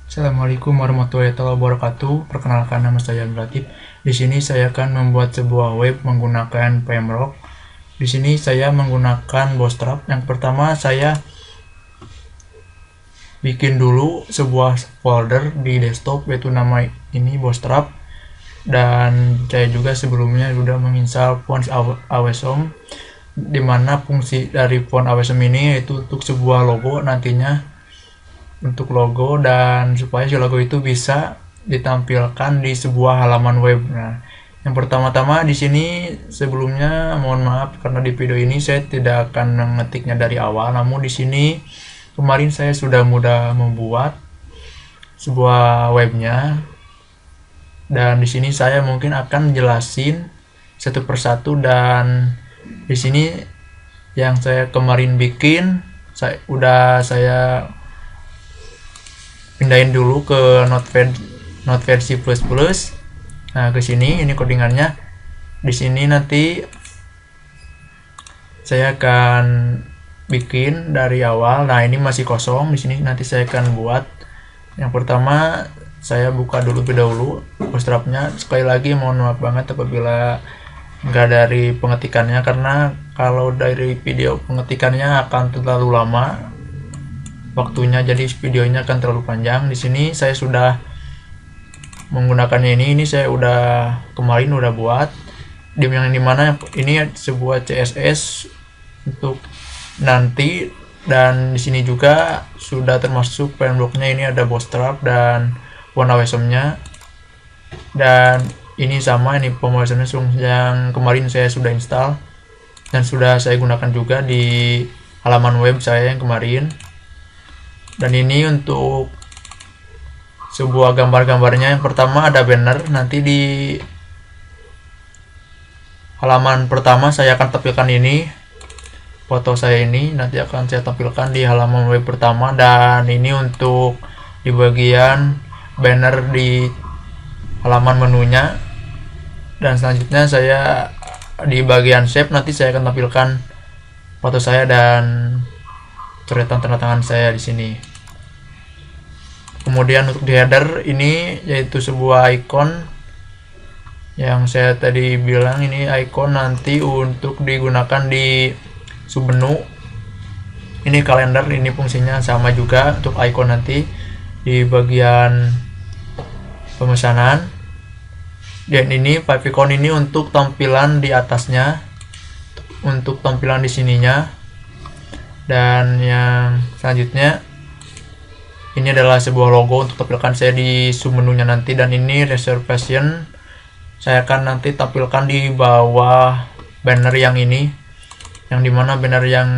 Assalamualaikum warahmatullahi wabarakatuh. Perkenalkan, nama saya Latif. Di sini saya akan membuat sebuah web menggunakan Pemrock. Di sini saya menggunakan Bootstrap. Yang pertama saya bikin dulu sebuah folder di desktop, yaitu nama ini Bootstrap. Dan saya juga sebelumnya sudah menginstal Fonts Awesome, di mana fungsi dari Font Awesome ini yaitu untuk sebuah logo nantinya, untuk logo, dan supaya si logo itu bisa ditampilkan di sebuah halaman web. Nah, yang pertama-tama di sini sebelumnya mohon maaf karena di video ini saya tidak akan mengetiknya dari awal, namun di sini kemarin saya sudah mudah membuat sebuah webnya, dan di sini saya mungkin akan jelasin satu persatu. Dan di sini yang saya kemarin bikin saya pindahin dulu ke Node versi plus. Nah, ke sini ini codingannya. Di sini nanti saya akan bikin dari awal. Nah, ini masih kosong. Di sini nanti saya akan buat. Yang pertama saya buka dulu Bootstrapnya. Sekali lagi mohon maaf banget apabila nggak dari pengetikannya, karena kalau dari video pengetikannya akan terlalu lama waktunya, jadi videonya akan terlalu panjang. Di sini saya sudah menggunakannya ini saya udah kemarin udah buat dim yang dimana ini sebuah CSS untuk nanti, dan di sini juga sudah termasuk frameworknya. Ini ada Bootstrap dan Font Awesome-nya, dan ini sama, ini Font Awesome yang kemarin saya sudah install dan sudah saya gunakan juga di halaman web saya yang kemarin. Dan ini untuk sebuah gambar-gambarnya. Yang pertama ada banner, nanti di halaman pertama saya akan tampilkan ini foto saya, ini nanti akan saya tampilkan di halaman web pertama. Dan ini untuk di bagian banner di halaman menunya, dan selanjutnya saya di bagian shape nanti saya akan tampilkan foto saya dan coretan tanda tangan saya di sini. Kemudian untuk di header ini yaitu sebuah icon yang saya tadi bilang, ini icon nanti untuk digunakan di submenu. Ini kalender, ini fungsinya sama juga untuk icon nanti di bagian pemesanan. Dan ini favicon ini untuk tampilan di atasnya, untuk tampilan di sininya. Dan yang selanjutnya ini adalah sebuah logo untuk tampilkan saya di submenunya nanti. Dan ini reservation saya akan nanti tampilkan di bawah banner yang ini, yang dimana banner yang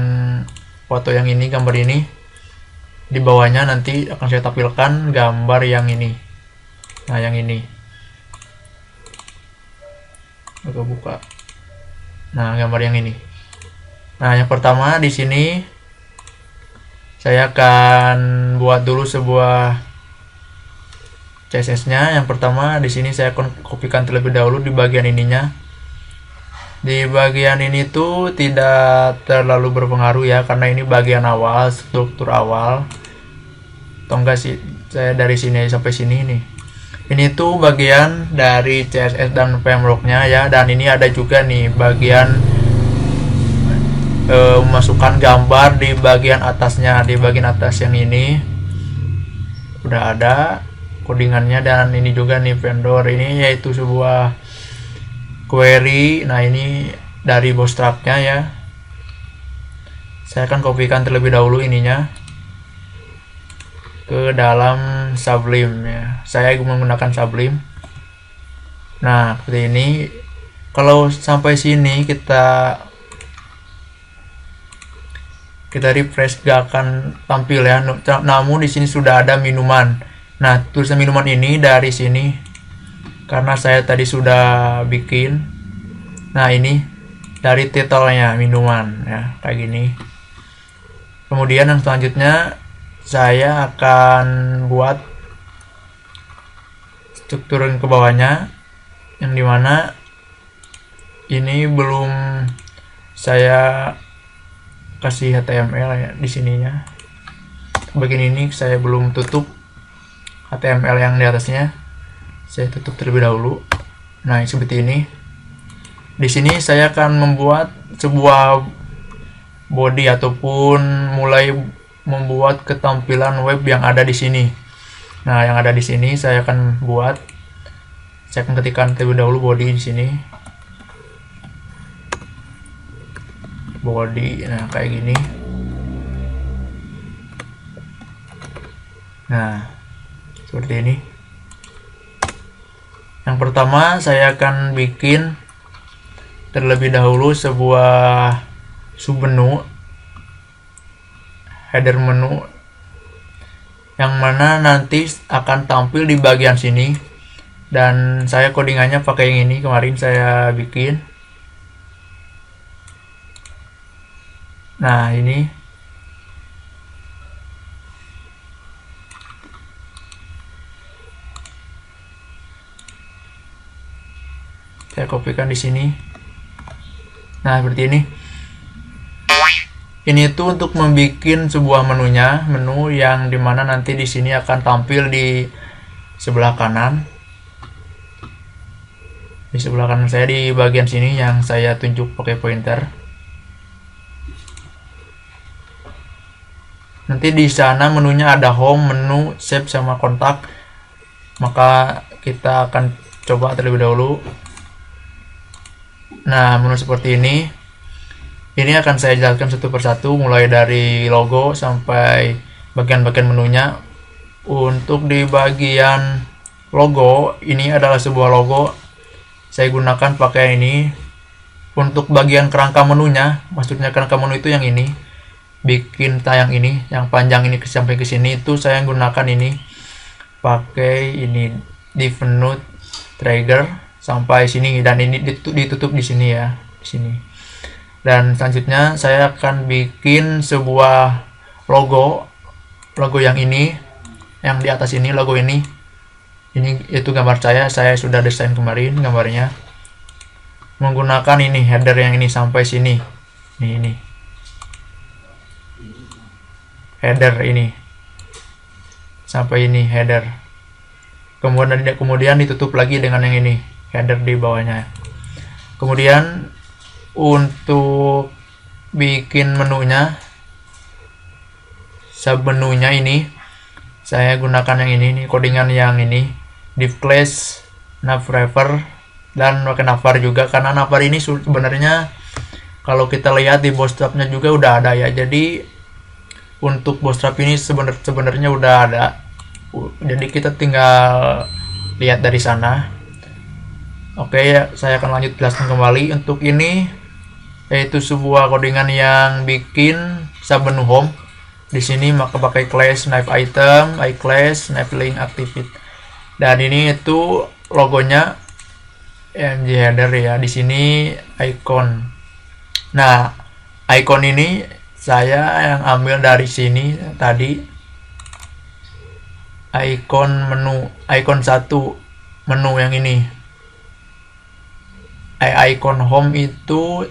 foto yang ini, gambar ini, di bawahnya nanti akan saya tampilkan gambar yang ini. Nah, yang ini aku buka. Nah, gambar yang ini. Nah, yang pertama di sini saya akan buat dulu sebuah CSS-nya. Yang pertama di sini saya akan kopikan terlebih dahulu di bagian ininya. Di bagian ini tuh tidak terlalu berpengaruh ya, karena ini bagian awal, struktur awal. Atau enggak sih, saya dari sini sampai sini nih. Ini tuh bagian dari CSS dan framework-nya ya. Dan ini ada juga nih bagian memasukkan gambar di bagian atasnya. Di bagian atas yang ini udah ada codingannya. Dan ini juga nih vendor, ini yaitu sebuah query. Nah, ini dari Bootstrap-nya ya. Saya akan kopikan terlebih dahulu ininya ke dalam Sublime ya. Saya menggunakan Sublime. Nah, seperti ini. Kalau sampai sini kita refresh gak akan tampil ya. Namun di sini sudah ada minuman. Nah, tulisan minuman ini dari sini karena saya tadi sudah bikin. Nah, ini dari titelnya minuman ya, kayak gini. Kemudian yang selanjutnya saya akan buat strukturin ke bawahnya, yang dimana ini belum saya kasih HTML ya di sininya. Bagian ini saya belum tutup HTML yang di atasnya saya tutup terlebih dahulu. Nah, seperti ini. Di sini saya akan membuat sebuah body ataupun mulai membuat ketampilan web yang ada di sini. Nah, yang ada di sini saya akan buat. Saya akan ketikkan terlebih dahulu body di sini. Body, nah kayak gini. Nah, seperti ini. Yang pertama saya akan bikin terlebih dahulu sebuah submenu, header menu, yang mana nanti akan tampil di bagian sini. Dan saya codingannya pakai yang ini, kemarin saya bikin. Nah, ini saya kopikan di sini. Nah, seperti ini. Ini tuh untuk membuat sebuah menunya, menu yang dimana nanti di sini akan tampil di sebelah kanan. Di sebelah kanan saya di bagian sini yang saya tunjuk pakai pointer. Nanti di sana menunya ada home, menu, save, sama kontak. Maka kita akan coba terlebih dahulu. Nah, menu seperti ini. Ini akan saya jelaskan satu persatu, mulai dari logo sampai bagian-bagian menunya. Untuk di bagian logo, ini adalah sebuah logo. Saya gunakan pakai ini. Untuk bagian kerangka menunya, maksudnya kerangka menu itu yang ini. Bikin tayang ini, yang panjang ini sampai ke sini, itu saya gunakan ini. Pakai ini div menu trigger sampai sini, dan ini ditutup di sini ya, di sini. Dan selanjutnya saya akan bikin sebuah logo yang ini, yang di atas ini, logo ini itu gambar saya sudah desain kemarin gambarnya, menggunakan ini header yang ini sampai sini. Ini header ini sampai ini header, kemudian ditutup lagi dengan yang ini header di bawahnya. Kemudian untuk bikin menunya, submenunya ini saya gunakan yang ini, codingan yang ini, div class, navraver, dan pakai navbar juga, karena navbar ini sebenarnya kalau kita lihat di bootstrapnya juga udah ada ya. Jadi untuk bootstrap ini sebenarnya udah ada, jadi kita tinggal lihat dari sana. Oke ya, saya akan lanjut jelaskan kembali. Untuk ini yaitu sebuah codingan yang bikin submenu home. Di sini maka pakai class nav item, iClass, nav link activate. Dan ini itu logonya mg header ya. Di sini icon. Nah, icon ini saya yang ambil dari sini tadi. Icon menu, icon 1 menu yang ini. Icon home itu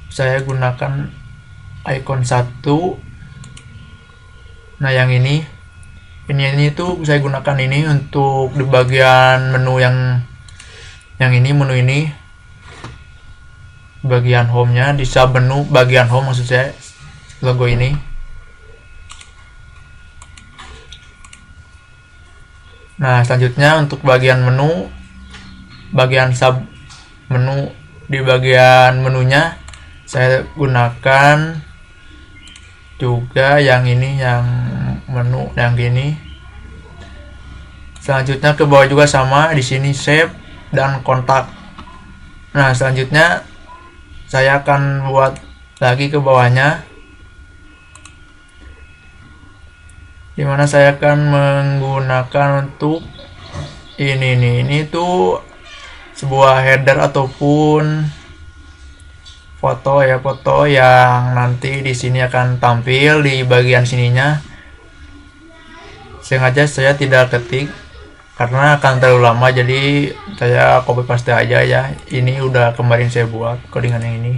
saya gunakan icon 1. Nah, yang ini tuh saya gunakan ini untuk di bagian menu yang ini, menu ini bagian home-nya, di sub menu bagian home maksud saya, logo ini. Nah, selanjutnya untuk bagian menu, bagian sub menu, di bagian menunya saya gunakan juga yang ini, yang menu yang gini. Selanjutnya ke bawah juga sama, di sini save dan kontak. Nah, selanjutnya saya akan buat lagi ke bawahnya, dimana saya akan menggunakan untuk ini nih. Ini tuh sebuah header ataupun foto ya, foto yang nanti di sini akan tampil di bagian sininya. Sengaja saya tidak ketik karena akan terlalu lama, jadi saya copy paste aja ya. Ini udah kemarin saya buat codingan yang ini.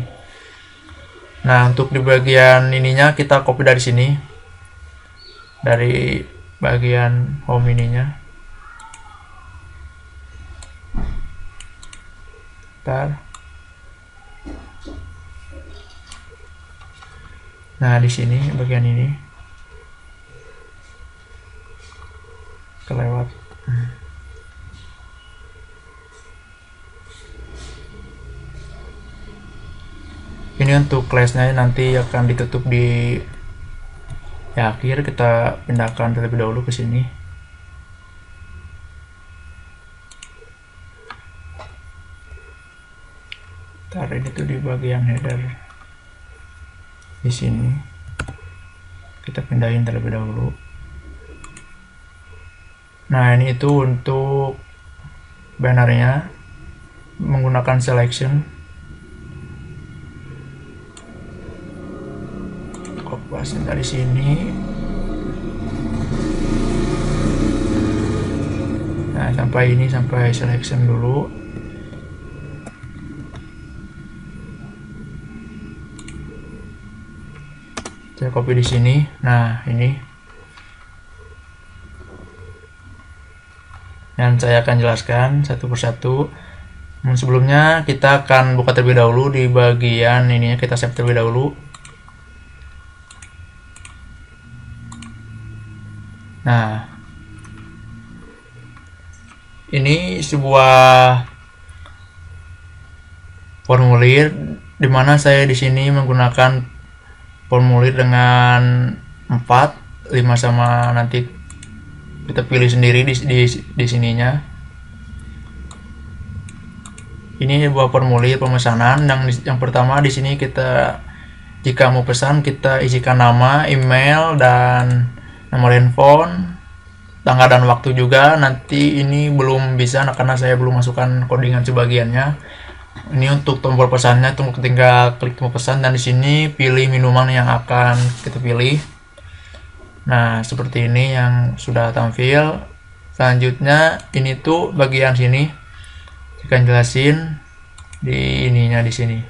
Nah, untuk di bagian ininya kita copy dari sini, dari bagian home ininya. Ntar. Nah, di sini bagian ini kelewat. Ini untuk classnya nanti akan ditutup di akhir. Kita pindahkan terlebih dahulu ke sini. Ntar ini tuh di bagian header di sini kita pindahin terlebih dahulu. Nah, ini itu untuk bannernya menggunakan selection. Kopasin dari sini. Nah, sampai selection dulu. Saya copy di sini. Nah, ini. Dan saya akan jelaskan satu persatu. Sebelumnya kita akan buka terlebih dahulu di bagian ini, kita save terlebih dahulu. Nah, ini sebuah formulir di mana saya di sini menggunakan formulir dengan 4, 5 sama nanti kita pilih sendiri di sininya. Ini sebuah formulir pemesanan. Yang pertama di sini kita, jika mau pesan, kita isikan nama, email, dan nomor handphone, tanggal dan waktu juga. Nanti ini belum bisa karena saya belum masukkan codingan sebagiannya. Ini untuk tombol pesannya, tinggal klik tombol pesan dan di sini pilih minuman yang akan kita pilih. Nah, seperti ini yang sudah tampil. Selanjutnya ini tuh bagian sini akan jelasin di ininya di sini.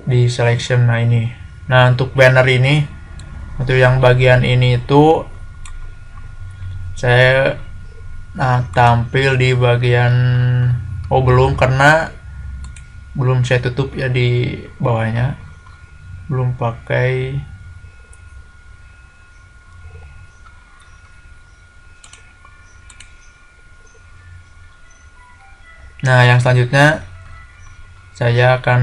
Di selection. Nah, ini. Nah, untuk banner ini, untuk yang bagian ini itu saya tampil di bagian belum, karena belum saya tutup ya di bawahnya, belum pakai. Nah, yang selanjutnya saya akan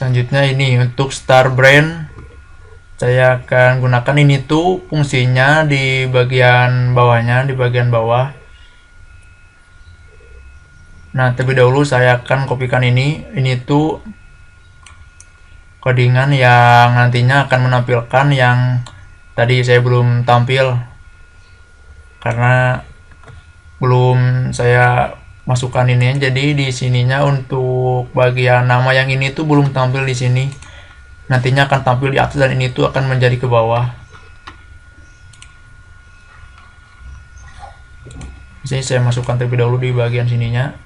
ini untuk star brand. Saya akan gunakan ini tuh fungsinya di bagian bawahnya, di bagian bawah. Nah, terlebih dahulu saya akan kopikan ini. Ini tuh codingan yang nantinya akan menampilkan yang tadi saya belum tampil karena belum saya masukkan ini. Jadi di sininya untuk bagian nama yang ini tuh belum tampil di sini. Nantinya akan tampil di atas dan ini tuh akan menjadi ke bawah. Di sini saya masukkan terlebih dahulu di bagian sininya.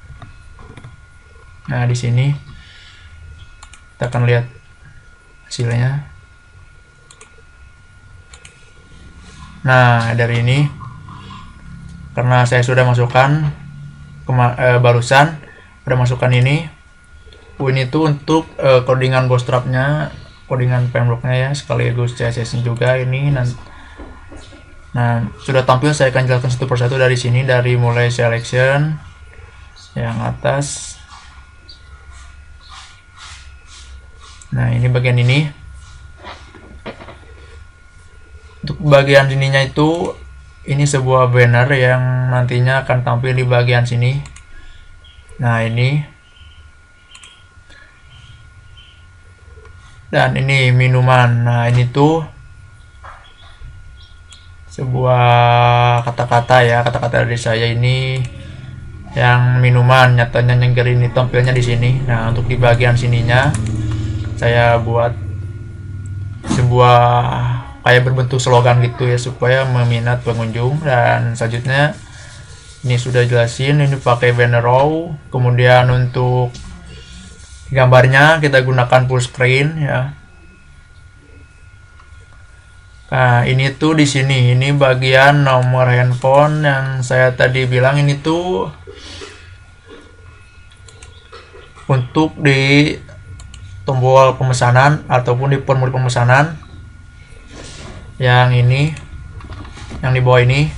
Nah, di sini kita akan lihat hasilnya. Nah, dari ini karena saya sudah masukkan barusan udah masukkan ini. Ini tuh untuk codingan bootstrapnya, codingan pemblocknya ya, sekaligus CSS juga ini. Nah, sudah tampil. Saya akan jelaskan satu persatu dari sini, dari mulai selection yang atas. Nah, ini bagian ini. Untuk bagian sininya itu, ini sebuah banner yang nantinya akan tampil di bagian sini. Nah, ini. Dan ini minuman. Nah, ini tuh sebuah kata-kata ya, kata-kata dari saya ini yang minuman, nyatanya nyengger ini tampilnya di sini. Nah, untuk di bagian sininya saya buat sebuah kayak berbentuk slogan gitu ya, supaya meminat pengunjung. Dan selanjutnya ini sudah jelasin, ini pakai banner row. Kemudian untuk Gambarnya kita gunakan full screen ya. Nah, ini tuh di sini, ini bagian nomor handphone yang saya tadi bilang, ini tuh untuk di tombol pemesanan ataupun di formulir pemesanan. Yang ini, yang di bawah ini.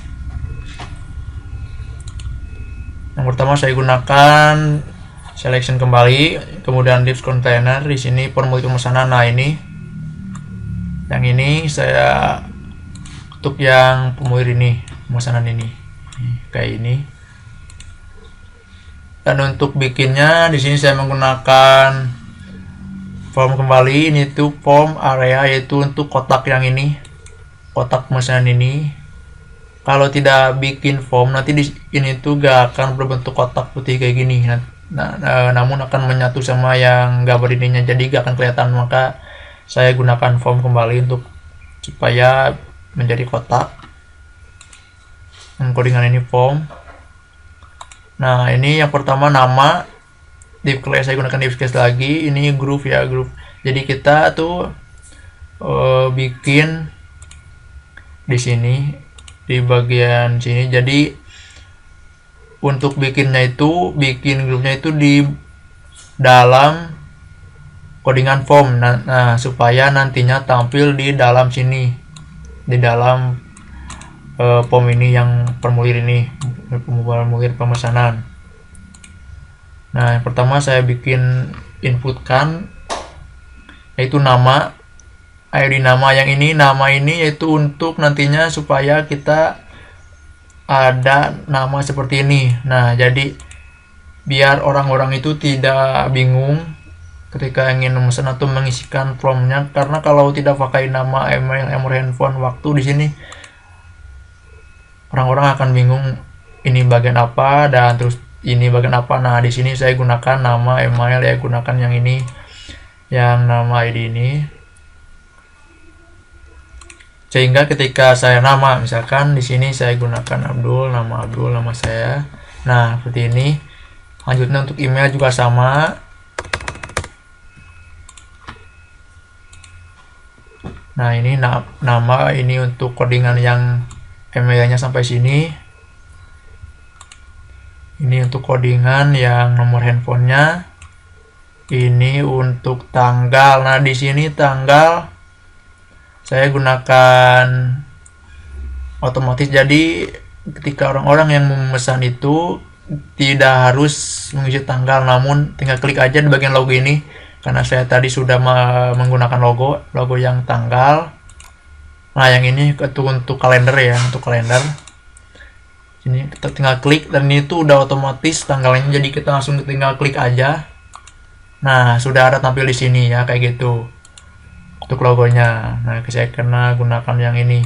Yang pertama saya gunakan selection kembali, kemudian disk container, di sini formulir pemesanan. Nah, ini yang ini saya untuk yang formulir ini, pemesanan ini kayak ini. Dan untuk bikinnya di sini saya menggunakan form kembali. Ini tuh form area, yaitu untuk kotak yang ini, kotak pemesanan ini. Kalau tidak bikin form, nanti di ini tuh gak akan berbentuk kotak putih kayak gini. Namun akan menyatu sama yang gambar ininya, jadi gak akan kelihatan. Maka saya gunakan form kembali untuk supaya menjadi kotak. Codingan ini form. Nah, ini yang pertama nama, div class saya gunakan div class lagi. Ini group ya, group. Jadi kita tuh bikin di sini, di bagian sini. Jadi untuk bikinnya itu, bikin grupnya itu di dalam codingan form. Nah, supaya nantinya tampil di dalam sini, di dalam form ini, yang formulir ini, formulir pemesanan. Nah, yang pertama saya bikin inputkan yaitu nama, ID nama. Yang ini, nama ini yaitu untuk nantinya supaya kita ada nama seperti ini. Nah, jadi biar orang-orang itu tidak bingung ketika ingin memesan atau mengisikan formnya, karena kalau tidak pakai nama, email, nomor handphone, waktu di sini, orang-orang akan bingung ini bagian apa dan terus ini bagian apa. Nah, di sini saya gunakan nama, email ya, gunakan yang ini, yang nama ID ini, sehingga ketika saya nama, misalkan di sini saya gunakan Abdul, nama saya. Nah, seperti ini. Lanjutnya untuk email juga sama. Nah, ini nama, ini untuk codingan yang emailnya sampai sini. Ini untuk codingan yang nomor handphonenya. Ini untuk tanggal. Nah, di sini tanggal saya gunakan otomatis. Jadi ketika orang-orang yang memesan itu tidak harus mengisi tanggal, namun tinggal klik aja di bagian logo ini. Karena saya tadi sudah menggunakan logo yang tanggal. Nah, yang ini itu untuk kalender ya, untuk kalender. Ini kita tinggal klik dan ini tuh udah otomatis tanggalnya, jadi kita langsung tinggal klik aja. Nah, sudah ada tampil di sini ya, kayak gitu untuk logonya. Nah, saya kena gunakan yang ini.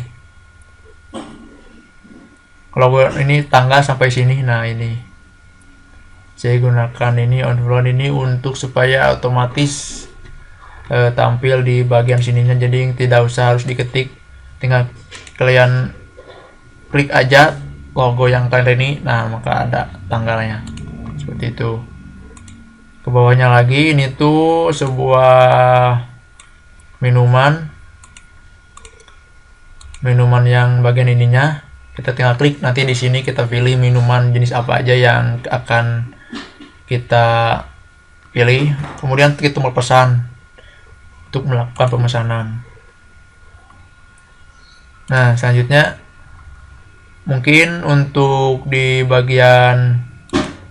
Logo ini tanggal sampai sini. Nah, ini saya gunakan ini on front ini untuk supaya otomatis tampil di bagian sininya, jadi tidak usah harus diketik, tinggal kalian klik aja logo yang kalian ini. Nah, maka ada tanggalnya seperti itu. Ke bawahnya lagi, ini tuh sebuah minuman yang bagian ininya, kita tinggal klik. Nanti di sini kita pilih minuman jenis apa aja yang akan kita pilih, kemudian klik tombol pesan untuk melakukan pemesanan. Nah, selanjutnya mungkin untuk di bagian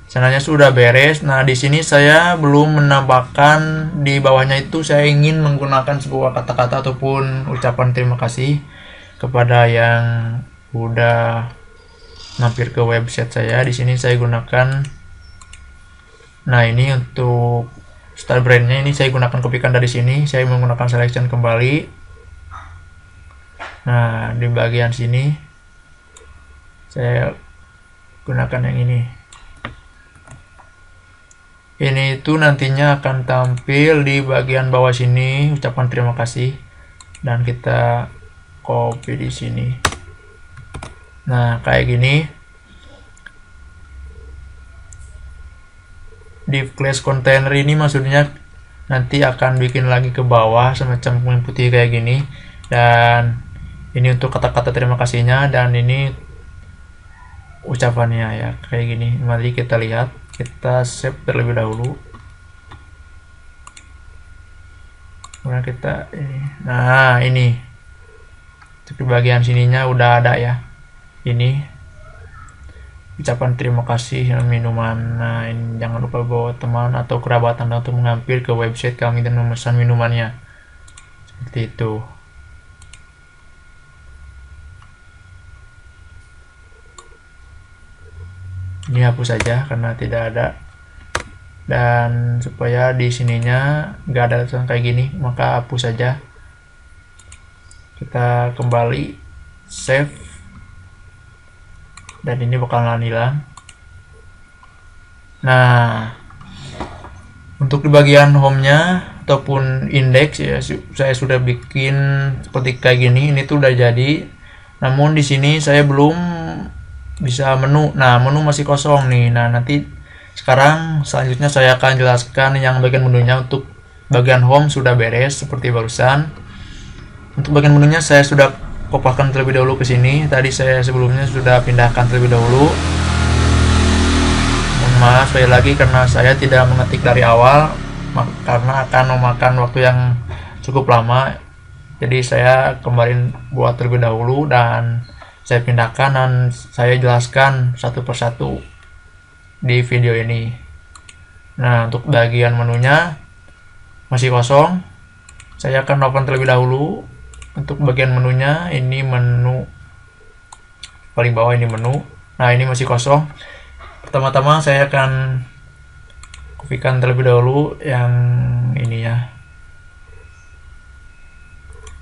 sananya sudah beres. Nah, di sini saya belum menambahkan, di bawahnya itu saya ingin menggunakan sebuah kata-kata ataupun ucapan terima kasih kepada yang udah mampir ke website saya. Di sini saya gunakan, nah ini untuk style brandnya, ini saya gunakan kopikan dari sini. Saya menggunakan selection kembali. Nah, di bagian sini saya gunakan yang ini. Ini itu nantinya akan tampil di bagian bawah sini, ucapan terima kasih, dan kita copy di sini. Nah, kayak gini. Div class container ini maksudnya nanti akan bikin lagi ke bawah semacam kuning putih kayak gini, dan ini untuk kata-kata terima kasihnya, dan ini ucapannya ya kayak gini. Mari kita lihat, kita save terlebih dahulu. Kemudian kita ini, nah ini untuk di bagian sininya udah ada ya, ini ucapan terima kasih minuman. Nah ini jangan lupa bawa teman atau kerabat Anda untuk mengampir ke website kami dan memesan minumannya, seperti itu. Ini hapus saja karena tidak ada, dan supaya di sininya nggak ada tulisan kayak gini maka hapus saja. Kita kembali save, dan ini bakalan hilang. Nah untuk di bagian home-nya ataupun indeks ya, saya sudah bikin seperti kayak gini. Ini tuh udah jadi, namun di sini saya belum bisa menu. Nah menu masih kosong nih. Nah nanti sekarang selanjutnya saya akan jelaskan yang bagian menunya. Untuk bagian home sudah beres seperti barusan. Untuk bagian menunya saya sudah kopahkan terlebih dahulu ke sini. Tadi saya sebelumnya sudah pindahkan terlebih dahulu. Mohon maaf sekali lagi karena saya tidak mengetik dari awal, karena akan memakan waktu yang cukup lama. Jadi saya kemarin buat terlebih dahulu dan saya pindahkan dan saya jelaskan satu persatu di video ini. Nah untuk bagian menunya masih kosong, saya akan open terlebih dahulu. Untuk bagian menunya, ini menu paling bawah, ini menu. Nah ini masih kosong. Pertama-tama saya akan kopikan terlebih dahulu yang ini ya.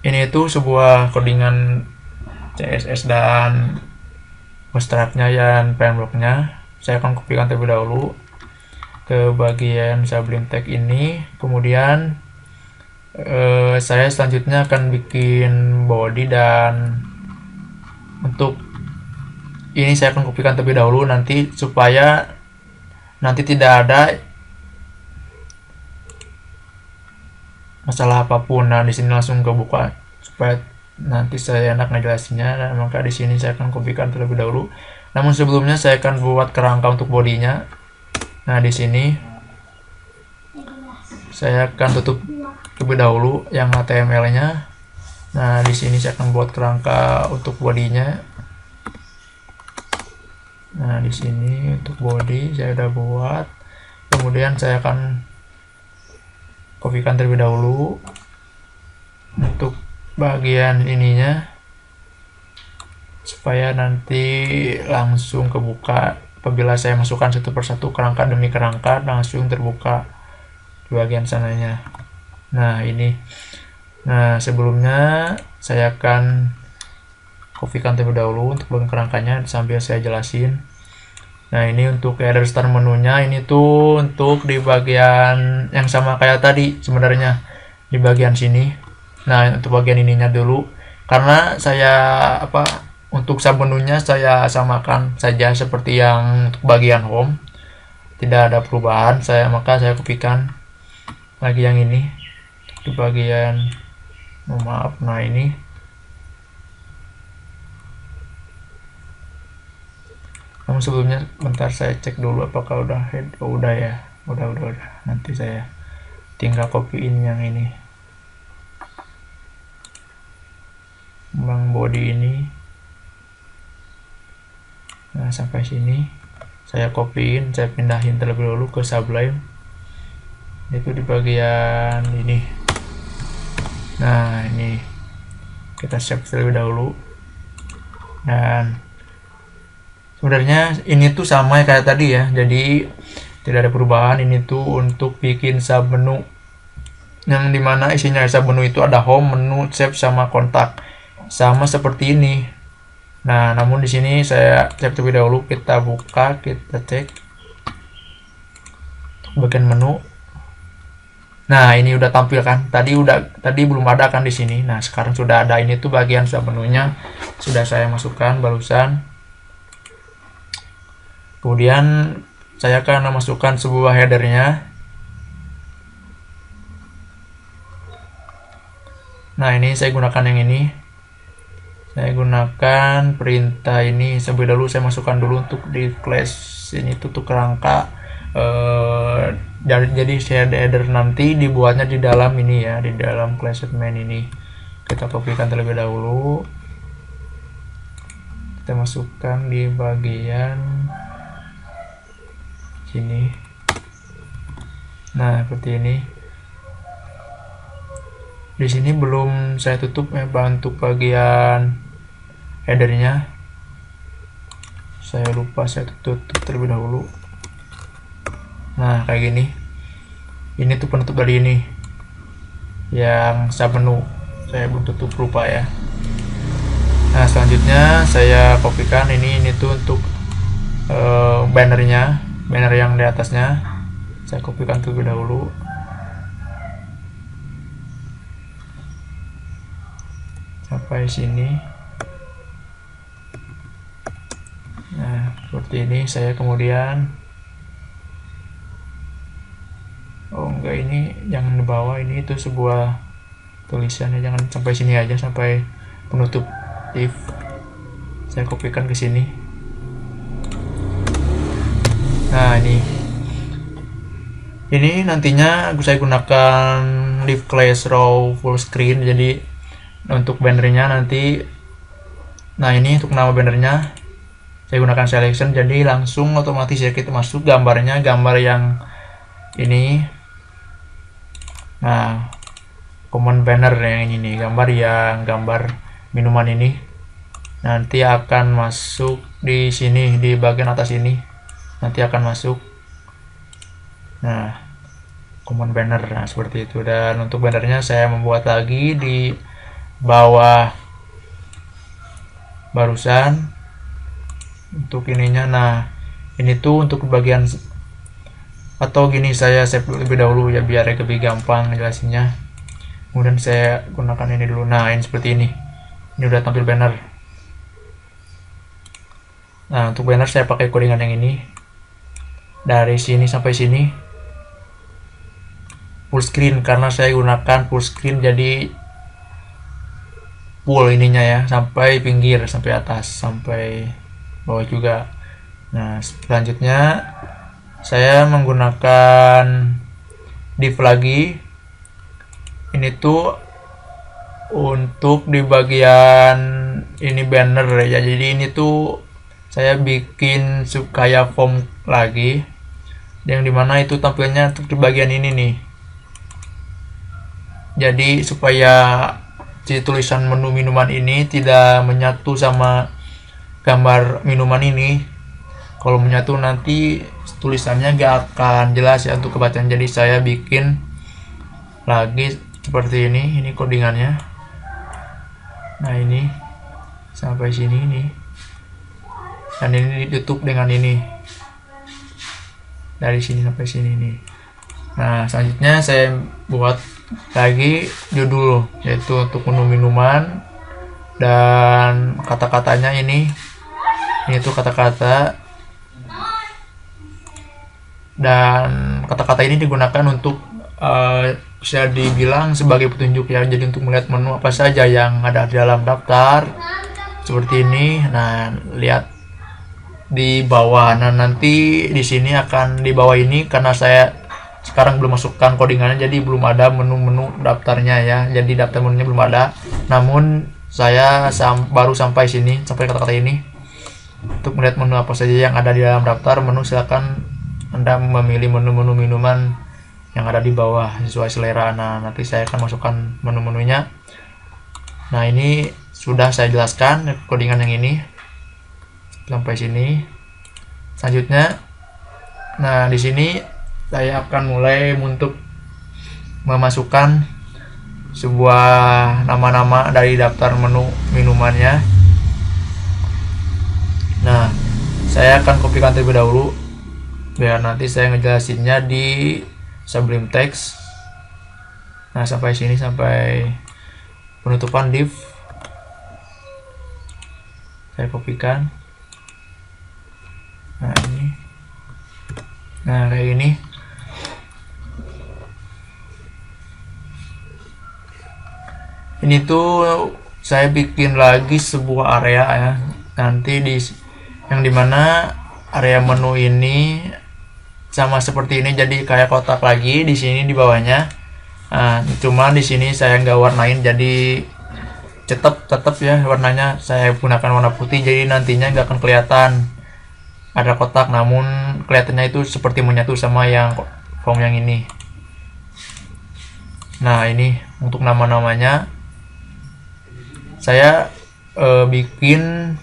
Ini itu sebuah codingan CSS dan bootstrapnya dan frameworknya. Saya akan kopikan terlebih dahulu ke bagian Sublime Text ini. Kemudian saya selanjutnya akan bikin body, dan untuk ini saya akan kopikan terlebih dahulu nanti supaya nanti tidak ada masalah apapun. Nah di sini langsung kebuka supaya nanti saya enak ngejelasinnya. Dan maka di sini saya akan kopikan terlebih dahulu. Namun sebelumnya saya akan buat kerangka untuk bodinya. Nah di sini saya akan tutup terlebih dahulu yang HTML-nya. Nah di sini saya akan buat kerangka untuk bodinya. Nah di sini untuk body saya udah buat. Kemudian saya akan kopikan terlebih dahulu untuk bagian ininya supaya nanti langsung kebuka apabila saya masukkan satu persatu kerangka demi kerangka, langsung terbuka di bagian sananya. Nah ini, nah sebelumnya saya akan kopikan terlebih dahulu untuk bagian kerangkanya sambil saya jelasin. Nah ini untuk header start menunya, ini tuh untuk di bagian yang sama kayak tadi sebenarnya, di bagian sini. Nah untuk bagian ininya dulu, karena saya untuk sub menunya saya samakan saja seperti yang untuk bagian home, tidak ada perubahan. Maka saya kopikan lagi yang ini di bagian, maaf, nah ini. Namun sebelumnya bentar saya cek dulu apakah udah head. Oh, udah ya, udah. Nanti saya tinggal copyin yang ini, bang body ini. Nah sampai sini saya copyin, saya pindahin terlebih dahulu ke Sublime, itu di bagian ini. Nah ini kita save terlebih dahulu, dan sebenarnya ini tuh sama kayak tadi ya, jadi tidak ada perubahan. Ini tuh untuk bikin sub menu yang dimana isinya sub menu itu ada home, menu, save, sama kontak, sama seperti ini. Nah namun di sini saya save terlebih dahulu, kita buka, kita cek bagian menu. Nah ini udah tampil kan, tadi belum ada kan di sini. Nah sekarang sudah ada. Ini tuh bagian sub menunya sudah saya masukkan barusan. Kemudian saya akan masukkan sebuah headernya. Nah, ini saya gunakan yang ini. Saya gunakan perintah ini. Sebelum dahulu saya masukkan dulu untuk di class ini tutup kerangka. Jadi shader nanti dibuatnya di dalam ini ya, di dalam class main ini. Kita kopikan terlebih dahulu. Kita masukkan di bagian sini. Nah, seperti ini. Di sini belum saya tutup ya, untuk bagian headernya. Saya lupa saya tutup terlebih dahulu. Nah, kayak gini. Ini tuh penutup dari ini. Yang submenu. Saya belum tutup, lupa ya. Nah, selanjutnya saya kopikan ini tuh untuk bannernya, banner yang di atasnya. Saya kopikan terlebih dahulu. Sampai sini. Nah, seperti ini. Saya kemudian enggak, ini jangan di bawah, ini itu sebuah tulisannya, jangan sampai sini aja, sampai penutup div. Saya kopikan ke sini. Nah, ini nantinya saya gunakan div class raw full screen. Jadi untuk bannernya nanti, nah ini untuk nama bannernya saya gunakan selection, jadi langsung otomatis ya kita masuk gambarnya, gambar yang ini. Nah, common banner yang ini nih, gambar minuman ini nanti akan masuk di sini, di bagian atas ini nanti akan masuk. Nah, common banner, nah seperti itu. Dan untuk bannernya saya membuat lagi di bawah barusan untuk ininya. Nah, ini tuh untuk bagian, atau gini, saya save lebih dahulu ya biar lebih gampang jelasinnya. Kemudian saya gunakan ini dulu. Nah, ini seperti ini udah tampil banner. Nah, untuk banner saya pakai codingan yang ini, dari sini sampai sini full screen, karena saya gunakan full screen, jadi full ininya ya, sampai pinggir, sampai atas, sampai bawah juga. Nah, selanjutnya saya menggunakan div lagi. Ini tuh untuk di bagian ini banner ya, jadi ini tuh saya bikin kayak form lagi, yang dimana itu tampilnya untuk di bagian ini nih. Jadi supaya si tulisan menu minuman ini tidak menyatu sama gambar minuman ini. Kalau menyatu nanti tulisannya gak akan jelas ya untuk kebacaan. Jadi saya bikin lagi seperti ini codingannya. Nah, ini sampai sini nih, dan ini ditutup dengan ini dari sini sampai sini nih. Nah, selanjutnya saya buat lagi judul, yaitu untuk menu minuman, dan kata-katanya ini tuh kata-kata, dan kata-kata ini digunakan untuk bisa dibilang sebagai petunjuk ya, jadi untuk melihat menu apa saja yang ada di dalam daftar seperti ini. Nah, lihat di bawah. Nah, nanti di sini akan di bawah ini, karena saya sekarang belum masukkan codingannya, jadi belum ada menu-menu daftarnya ya, jadi daftar menunya belum ada. Namun saya baru sampai sini, sampai kata-kata ini. Untuk melihat menu apa saja yang ada di dalam daftar menu, silakan Anda memilih menu-menu minuman yang ada di bawah sesuai selera. Nah, nanti saya akan masukkan menu-menunya. Nah, ini sudah saya jelaskan codingan yang ini sampai sini. Selanjutnya, nah di sini saya akan mulai untuk memasukkan sebuah nama-nama dari daftar menu minumannya. Nah, saya akan kopikan terlebih dahulu biar nanti saya ngejelasinnya di Sublime Text. Nah, sampai sini, sampai penutupan div saya kopikan. Nah, ini, nah kayak gini. Ini tuh saya bikin lagi sebuah area ya. Nanti yang dimana area menu ini sama seperti ini, jadi kayak kotak lagi di sini di bawahnya. Nah, cuma di sini saya nggak warnain, jadi tetap ya warnanya saya gunakan warna putih, jadi nantinya nggak akan kelihatan ada kotak, namun kelihatannya itu seperti menyatu sama yang form yang ini. Nah, ini untuk nama-namanya saya bikin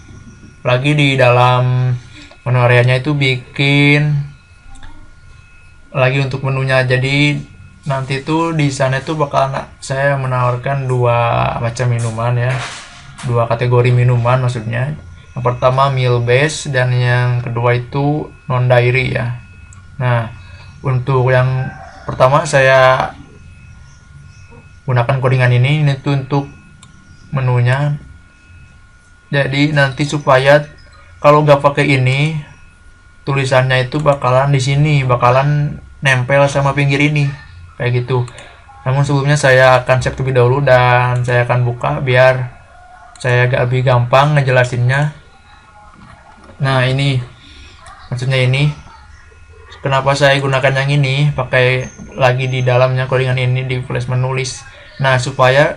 lagi di dalam menu areanya itu, bikin lagi untuk menunya. Jadi nanti tuh di sana itu bakal saya menawarkan dua macam minuman ya, dua kategori minuman maksudnya. Yang pertama meal base dan yang kedua itu non dairy ya. Nah, untuk yang pertama saya gunakan codingan ini tuh untuk menunya. Jadi nanti supaya kalau nggak pakai ini, tulisannya itu bakalan di sini bakalan nempel sama pinggir ini kayak gitu. Namun sebelumnya saya akan save terlebih dahulu dan saya akan buka biar saya agak lebih gampang ngejelasinnya. Nah, ini maksudnya ini kenapa saya gunakan yang ini, pakai lagi di dalamnya codingan ini di flash menulis. Nah, supaya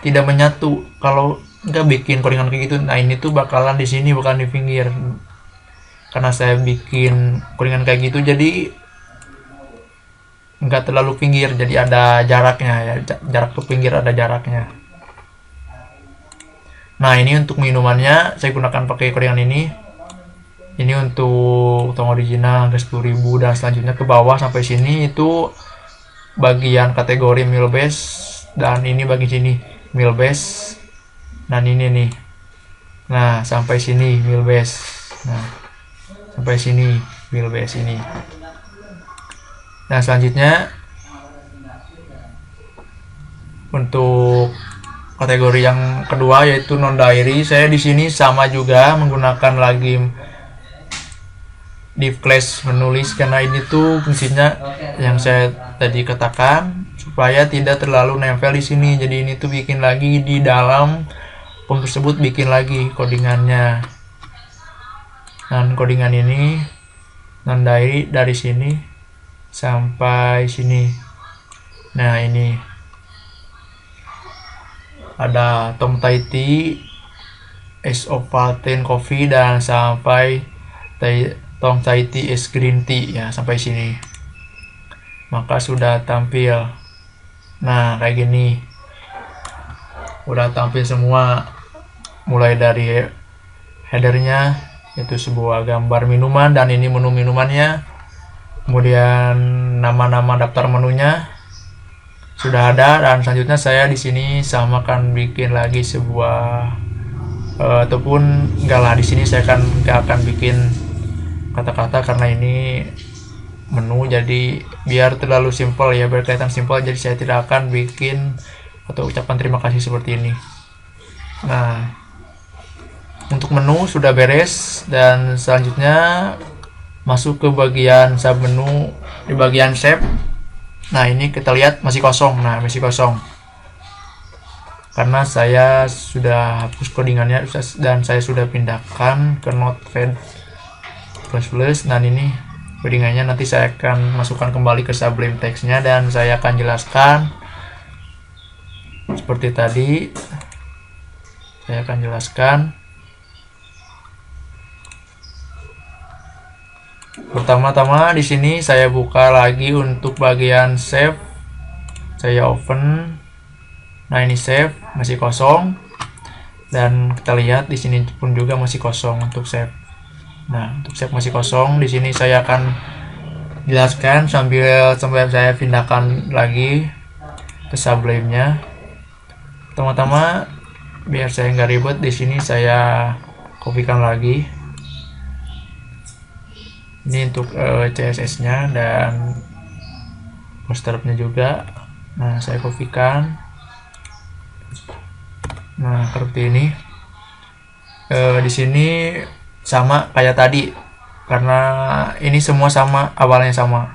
tidak menyatu kalau nggak bikin codingan kayak gitu. Nah, ini tuh bakalan di sini bukan di pinggir. Karena saya bikin codingan kayak gitu, jadi nggak terlalu pinggir, jadi ada jaraknya ya, jarak ke pinggir ada jaraknya. Nah, ini untuk minumannya saya gunakan pakai codingan ini. Ini untuk tong original ke 10.000, dan selanjutnya ke bawah sampai sini itu bagian kategori meal base, dan ini bagi sini meal base, dan ini nih. Nah, sampai sini meal base. Nah, sampai sini meal base ini. Nah, selanjutnya untuk kategori yang kedua yaitu non dairy, saya di sini sama juga menggunakan lagi di flash menulis, karena ini tuh fungsinya yang saya tadi katakan supaya tidak terlalu nempel di sini. Jadi ini tuh bikin lagi di dalam form tersebut, bikin lagi codingannya. Dan codingan ini non dairy dari sini sampai sini. Nah, ini ada Tom Thai Tea, Ace of Valentine Coffee, dan sampai Tom Thai Tea es green tea ya, sampai sini. Maka sudah tampil. Nah, kayak gini. Udah tampil semua, mulai dari headernya itu sebuah gambar minuman, dan ini menu minumannya, kemudian nama-nama daftar menunya sudah ada. Dan selanjutnya saya di sini sama akan bikin lagi sebuah ataupun enggak lah, di sini saya nggak akan bikin kata-kata karena ini menu, jadi biar terlalu simpel ya, biar kelihatan simpel, jadi saya tidak akan bikin atau ucapan terima kasih seperti ini. Nah, untuk menu sudah beres, dan selanjutnya masuk ke bagian sub menu di bagian save. Nah, ini kita lihat masih kosong. Nah, masih kosong karena saya sudah hapus codingannya dan saya sudah pindahkan ke Notepad++. Dan ini codingannya nanti saya akan masukkan kembali ke Sublime Text-nya, dan saya akan jelaskan seperti tadi. Saya akan jelaskan. Pertama-tama di sini saya buka lagi untuk bagian save. Saya open. Nah, ini save masih kosong. Dan kita lihat di sini pun juga masih kosong untuk save. Nah, untuk save masih kosong. Di sini saya akan jelaskan sambil saya pindahkan lagi ke Sublime-nya. Pertama-tama biar saya nggak ribet, di sini saya kopikan lagi. Ini untuk CSS-nya dan bootstrap-nya juga. Nah, saya kopikan. Nah, seperti ini. Di sini sama kayak tadi, karena ini semua sama, awalnya sama.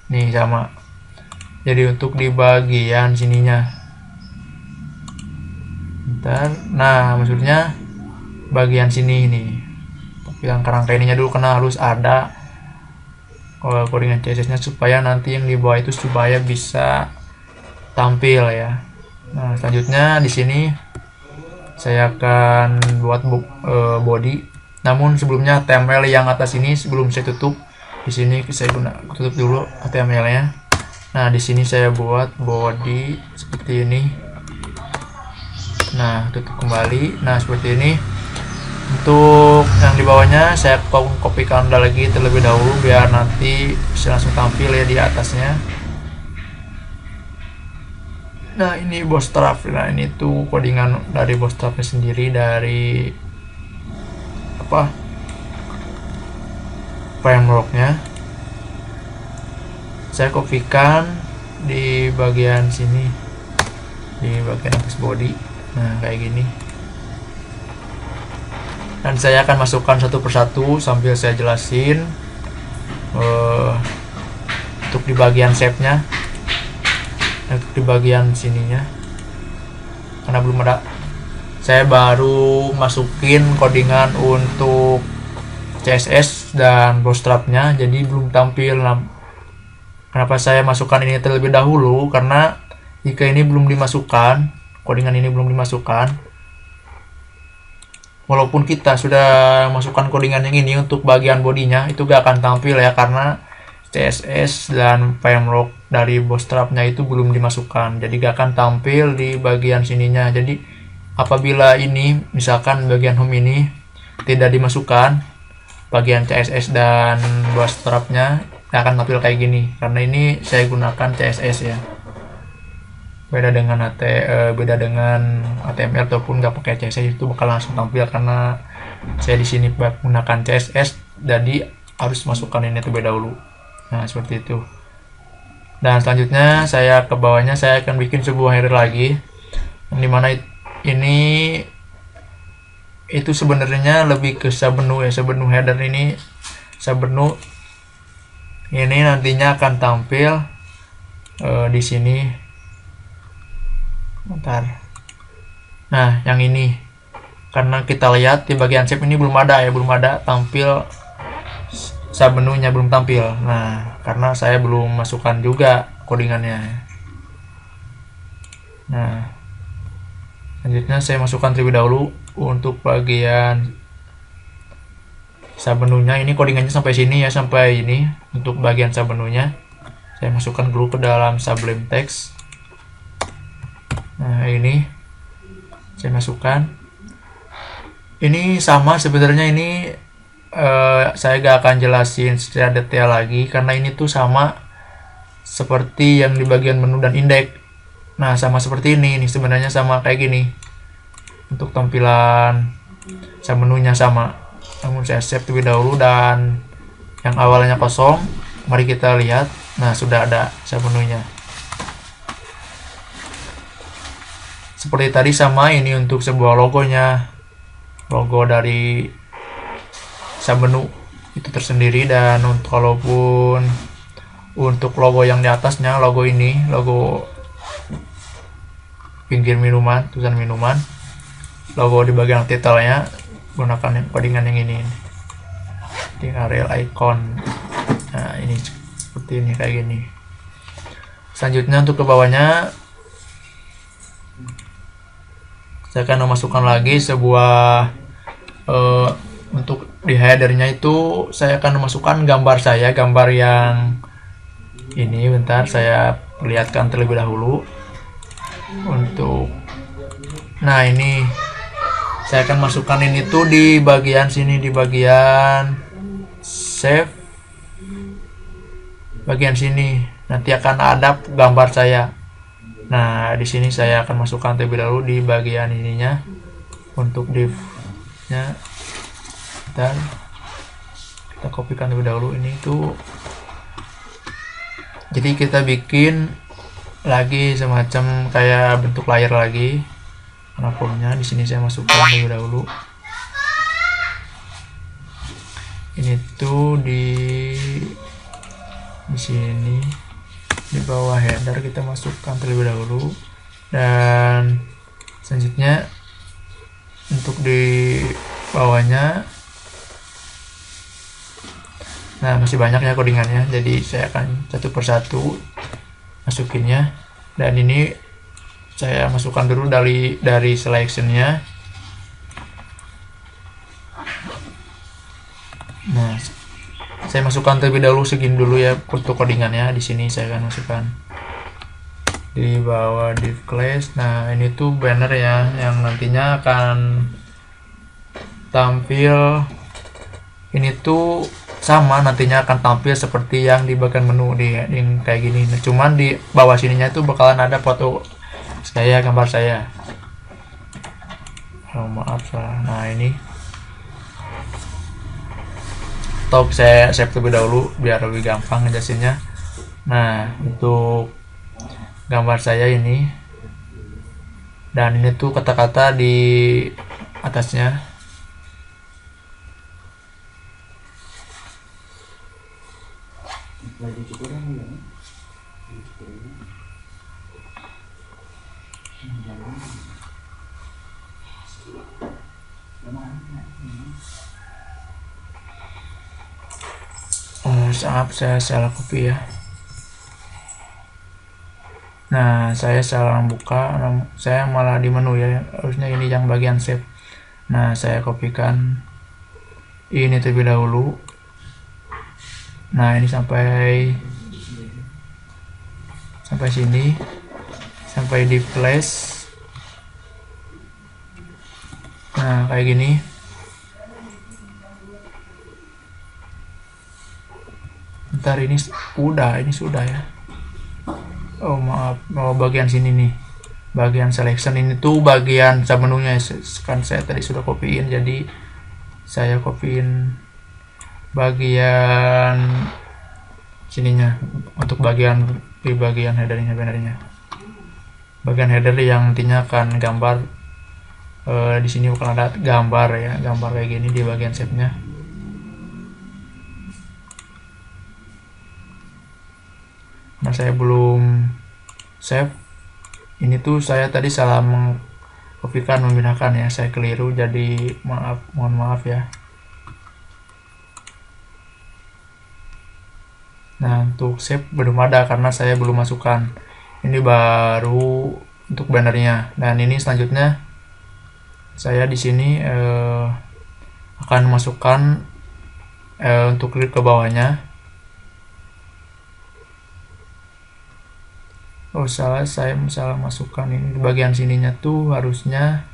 Nih sama. Jadi untuk di bagian sininya, Nah, maksudnya bagian sini ini yang kerangka ininya dulu karena harus ada codingan CSS nya supaya nanti yang di bawah itu supaya bisa tampil ya. Nah, selanjutnya di sini saya akan buat body. Namun sebelumnya HTML yang atas ini sebelum saya tutup, di sini saya tutup dulu HTML-nya. Nah, di sini saya buat body seperti ini. Nah, tutup kembali. Nah, seperti ini. Untuk yang di bawahnya saya kopikan lagi terlebih dahulu biar nanti bisa langsung tampil ya di atasnya. Nah, ini bootstrap. Nah, ini tuh codingan dari bootstrapnya sendiri, dari frameworknya. Saya kopikan di bagian sini, di bagian atas body. Nah, kayak gini. Dan saya akan masukkan satu persatu sambil saya jelasin untuk di bagian shape-nya, untuk di bagian sininya, karena belum ada. Saya baru masukin codingan untuk CSS dan bootstrapnya, jadi belum tampil. Kenapa saya masukkan ini terlebih dahulu? Karena jika ini belum dimasukkan, codingan ini belum dimasukkan, walaupun kita sudah masukkan codingan yang ini untuk bagian bodinya, itu gak akan tampil ya, karena CSS dan framework dari bootstrapnya itu belum dimasukkan, jadi gak akan tampil di bagian sininya. Jadi apabila ini misalkan bagian home ini tidak dimasukkan, bagian CSS dan bootstrapnya akan tampil kayak gini, karena ini saya gunakan CSS ya. Beda dengan HTML ataupun nggak pakai CSS, itu bakal langsung tampil, karena saya di sini menggunakan CSS, jadi harus masukkan ini terlebih dahulu. Nah, seperti itu. Dan selanjutnya saya ke bawahnya saya akan bikin sebuah header lagi, yang dimana ini itu sebenarnya lebih ke submenu ya. Submenu header ini, submenu ini nantinya akan tampil di sini. Bentar. Nah, yang ini karena kita lihat di bagian shape ini belum ada ya, belum ada tampil submenunya, belum tampil. Nah, karena saya belum masukkan juga codingannya. Nah, selanjutnya saya masukkan terlebih dahulu untuk bagian submenunya. Ini codingannya sampai sini ya, sampai ini. Untuk bagian submenunya saya masukkan dulu ke dalam Sublime Text. Nah, ini saya masukkan. Ini sama sebenarnya, ini saya gak akan jelasin secara detail lagi, karena ini tuh sama seperti yang di bagian menu dan indeks. Nah, sama seperti ini sebenarnya sama kayak gini. Untuk tampilan submenunya sama. Namun saya save terlebih dahulu, dan yang awalnya kosong, mari kita lihat. Nah, sudah ada submenunya. Seperti tadi sama, ini untuk sebuah logonya, logo dari submenu itu tersendiri. Dan kalaupun untuk logo yang di atasnya, logo ini, logo pinggir minuman, tulisan minuman, logo di bagian titelnya gunakan codingan yang ini, di area icon. Nah, ini seperti ini, kayak gini. Selanjutnya untuk ke bawahnya saya akan memasukkan lagi sebuah untuk di headernya itu saya akan memasukkan gambar saya, gambar yang ini. Bentar, saya perlihatkan terlebih dahulu. Untuk nah, ini saya akan masukkan ini tuh di bagian sini, di bagian save, bagian sini nanti akan ada gambar saya. Nah, di sini saya akan masukkan terlebih dahulu di bagian ininya untuk div-nya, dan kita kopikan terlebih dahulu ini tuh. Jadi kita bikin lagi semacam kayak bentuk layar lagi. Nah, formnya di sini saya masukkan terlebih dahulu. Ini tuh di sini. Di bawah header kita masukkan terlebih dahulu, dan selanjutnya untuk di bawahnya. Nah, masih banyak ya codingannya, jadi saya akan satu persatu masukinnya. Dan ini saya masukkan dulu dari selectionnya. Nah, saya masukkan terlebih dahulu segini dulu ya untuk codingannya. Di sini saya akan masukkan di bawah div class. Nah, ini tuh banner ya yang nantinya akan tampil. Ini tuh sama, nantinya akan tampil seperti yang di bagian menu di kayak gini. Nah, cuman di bawah sininya tuh bakalan ada foto saya, gambar saya. Oh, maaf salah. Nah, ini atau saya save terlebih dahulu biar lebih gampang ngejelasinnya. Nah, untuk gambar saya ini, dan ini tuh kata-kata di atasnya. Maaf, saya salah copy ya. Nah, saya salah buka, saya malah di menu ya, harusnya ini yang bagian save. Nah, saya kopikan ini terlebih dahulu. Nah, ini sampai sini, sampai di flash. Nah, kayak gini. Ntar ini sudah ya. Oh, maaf, bagian sini nih, bagian selection ini tuh bagian submenunya kan saya tadi sudah copyin, jadi saya copyin bagian sininya untuk di bagian headernya, bagian header yang nantinya akan gambar. Di sini bakal ada gambar ya, gambar kayak gini di bagian shape-nya. Nah, saya belum save. Ini tuh saya tadi salah mengkopikan, memindahkan ya, saya keliru, jadi mohon maaf ya. Nah, untuk save belum ada karena saya belum masukkan. Ini baru untuk bannernya. Dan ini selanjutnya saya di sini akan masukkan untuk klik ke bawahnya. Oh, saya salah masukkan ini di bagian sininya tuh, harusnya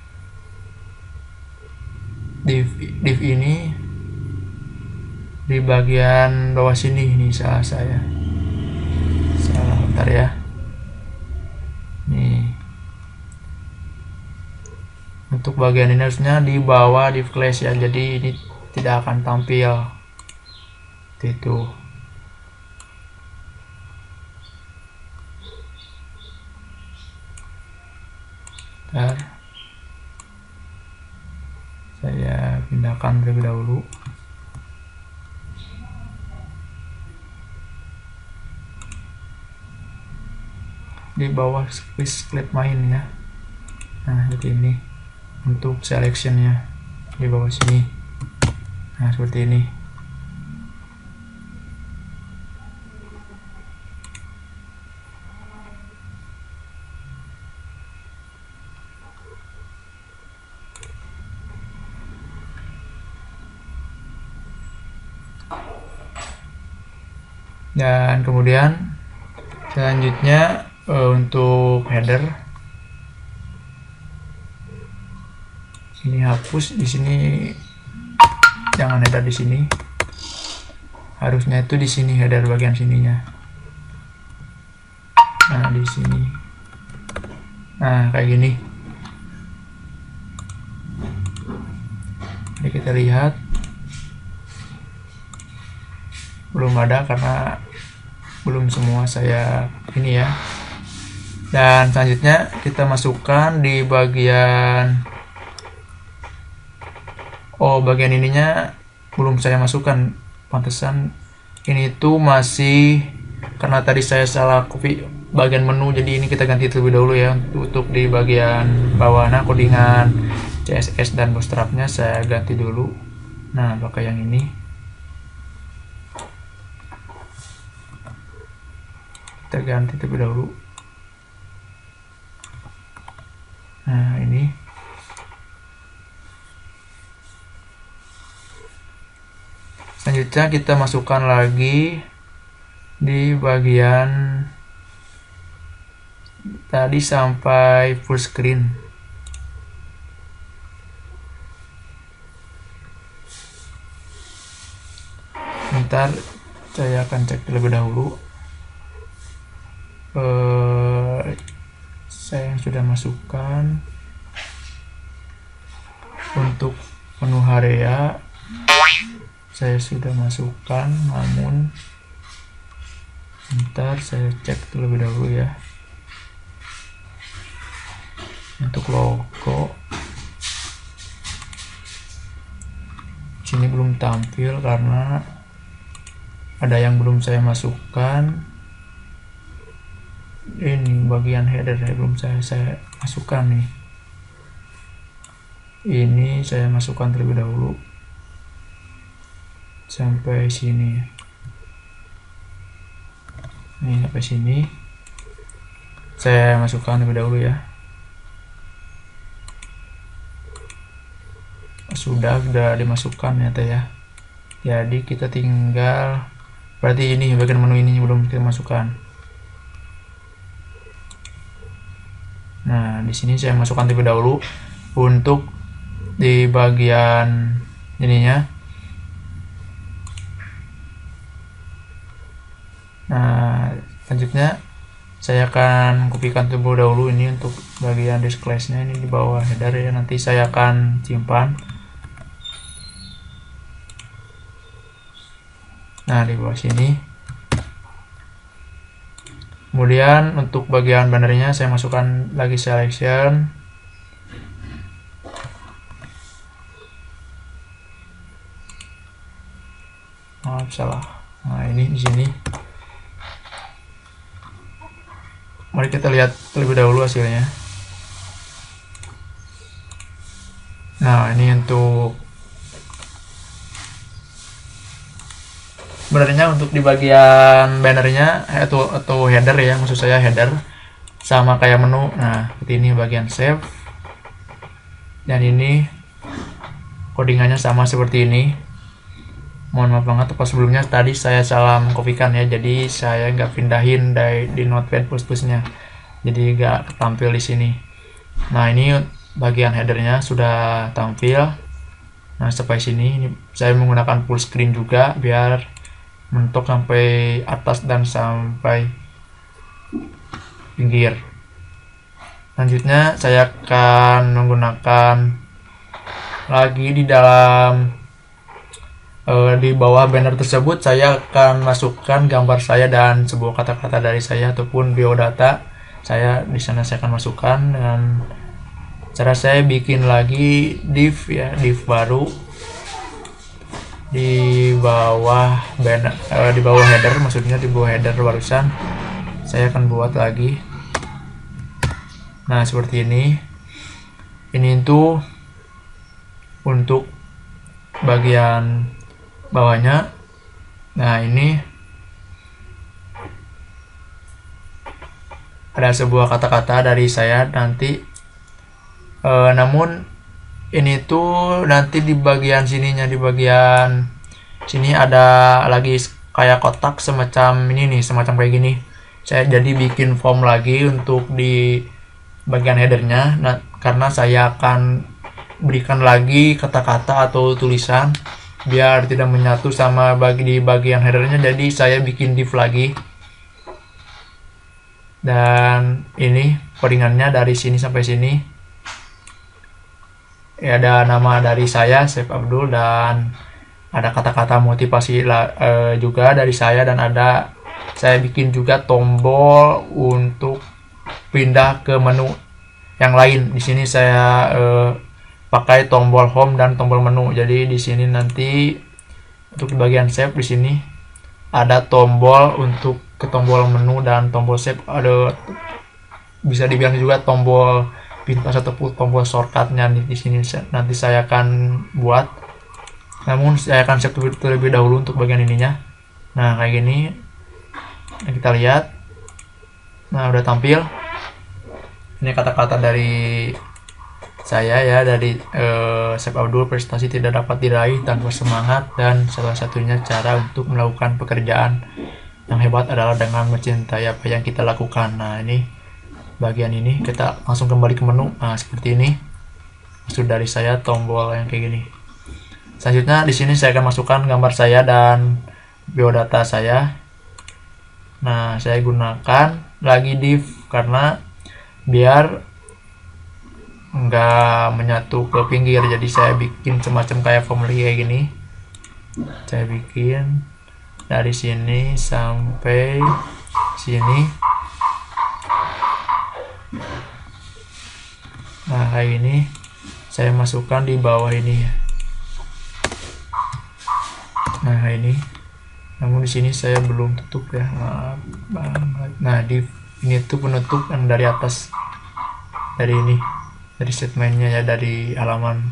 div ini di bagian bawah sini. Ini salah saya, bentar ya. Nih, untuk bagian ini harusnya di bawah div class ya, jadi ini tidak akan tampil itu. Bentar, saya pindahkan terlebih dahulu. Di bawah split main ya. Nah, seperti ini untuk selectionnya di bawah sini. Nah, seperti ini. Dan kemudian selanjutnya untuk header ini hapus, di sini jangan header di sini, harusnya itu di sini header bagian sininya. Nah, di sini. Nah, kayak gini. Jadi kita lihat belum ada karena belum semua saya ini ya. Dan selanjutnya kita masukkan di bagian bagian ininya belum saya masukkan, pantesan ini tuh masih karena tadi saya salah copy bagian menu, jadi ini kita ganti terlebih dahulu ya untuk di bagian bawah. Nah, codingan C CSS dan bootstrapnya saya ganti dulu. Nah, pakai yang ini. Kita ganti terlebih dahulu. Nah, ini. Selanjutnya kita masukkan lagi di bagian tadi sampai full screen. Ntar saya akan cek terlebih dahulu. Saya sudah masukkan untuk menu area. Saya sudah masukkan, namun ntar saya cek terlebih dahulu ya. Untuk logo sini belum tampil karena ada yang belum saya masukkan. Ini bagian header ya, belum saya masukkan nih. Ini saya masukkan terlebih dahulu sampai sini. Ini sampai sini saya masukkan terlebih dahulu ya. Sudah dimasukkan ternyata ya. Jadi kita tinggal, berarti ini bagian menu ini belum kita masukkan. Nah, di sini saya masukkan terlebih dahulu untuk di bagian ininya. Nah, selanjutnya saya akan kopikan terlebih dahulu ini untuk bagian disk class-nya, ini di bawah header ya, nanti saya akan simpan. Nah, di bawah sini. Kemudian untuk bagian bannernya saya masukkan lagi selection. Maaf, salah. Nah, ini di sini. Mari kita lihat terlebih dahulu hasilnya. Nah, ini untuk sebenarnya untuk di bagian bannernya atau header ya, maksud saya header sama kayak menu. Nah, seperti ini bagian save, dan ini codingannya sama seperti ini. Mohon maaf banget pas sebelumnya tadi saya salah mengkopikan ya, jadi saya nggak pindahin di Notepad++-nya, jadi nggak tampil di sini. Nah, ini bagian headernya sudah tampil. Nah, sampai sini ini saya menggunakan full screen juga biar mentok sampai atas dan sampai pinggir. Selanjutnya saya akan menggunakan lagi di dalam di bawah banner tersebut saya akan masukkan gambar saya dan sebuah kata-kata dari saya ataupun biodata saya. Di sana saya akan masukkan dengan cara saya bikin lagi div ya, div baru di bawah banner, di bawah header, maksudnya di bawah header barusan saya akan buat lagi. Nah, seperti ini. Ini itu untuk bagian bawahnya. Nah, ini ada sebuah kata-kata dari saya nanti, namun ini tuh nanti di bagian sininya, di bagian sini ada lagi kayak kotak semacam ini nih, semacam kayak gini. Saya jadi bikin form lagi untuk di bagian headernya. Nah, karena saya akan berikan lagi kata-kata atau tulisan biar tidak menyatu sama di bagian headernya, jadi saya bikin div lagi. Dan ini codingannya dari sini sampai sini ya, ada nama dari saya Chef Abdul dan ada kata-kata motivasi juga dari saya, dan ada saya bikin juga tombol untuk pindah ke menu yang lain. Di sini saya pakai tombol home dan tombol menu. Jadi di sini nanti untuk bagian save di sini ada tombol untuk ke tombol menu dan tombol save, ada bisa dibilang juga tombol pintas ataupun tombol shortcutnya di sini nanti saya akan buat. Namun saya akan save terlebih dahulu untuk bagian ininya. Nah kayak gini, nah, kita lihat. Nah udah tampil. Ini kata-kata dari saya ya, dari Chef Abdul. Prestasi tidak dapat diraih tanpa semangat, dan salah satunya cara untuk melakukan pekerjaan yang hebat adalah dengan mencintai apa yang kita lakukan. Nah ini bagian ini kita langsung kembali ke menu. Nah seperti ini maksud dari saya, tombol yang kayak gini. Selanjutnya di sini saya akan masukkan gambar saya dan biodata saya. Nah saya gunakan lagi div karena biar nggak menyatu ke pinggir, jadi saya bikin semacam kayak family kayak gini. Saya bikin dari sini sampai sini. Nah kayak ini saya masukkan di bawah ini ya. Nah ini, namun di sini saya belum tutup ya, maaf banget. Nah di ini tuh penutup yang dari atas, dari ini, dari statementnya ya, dari halaman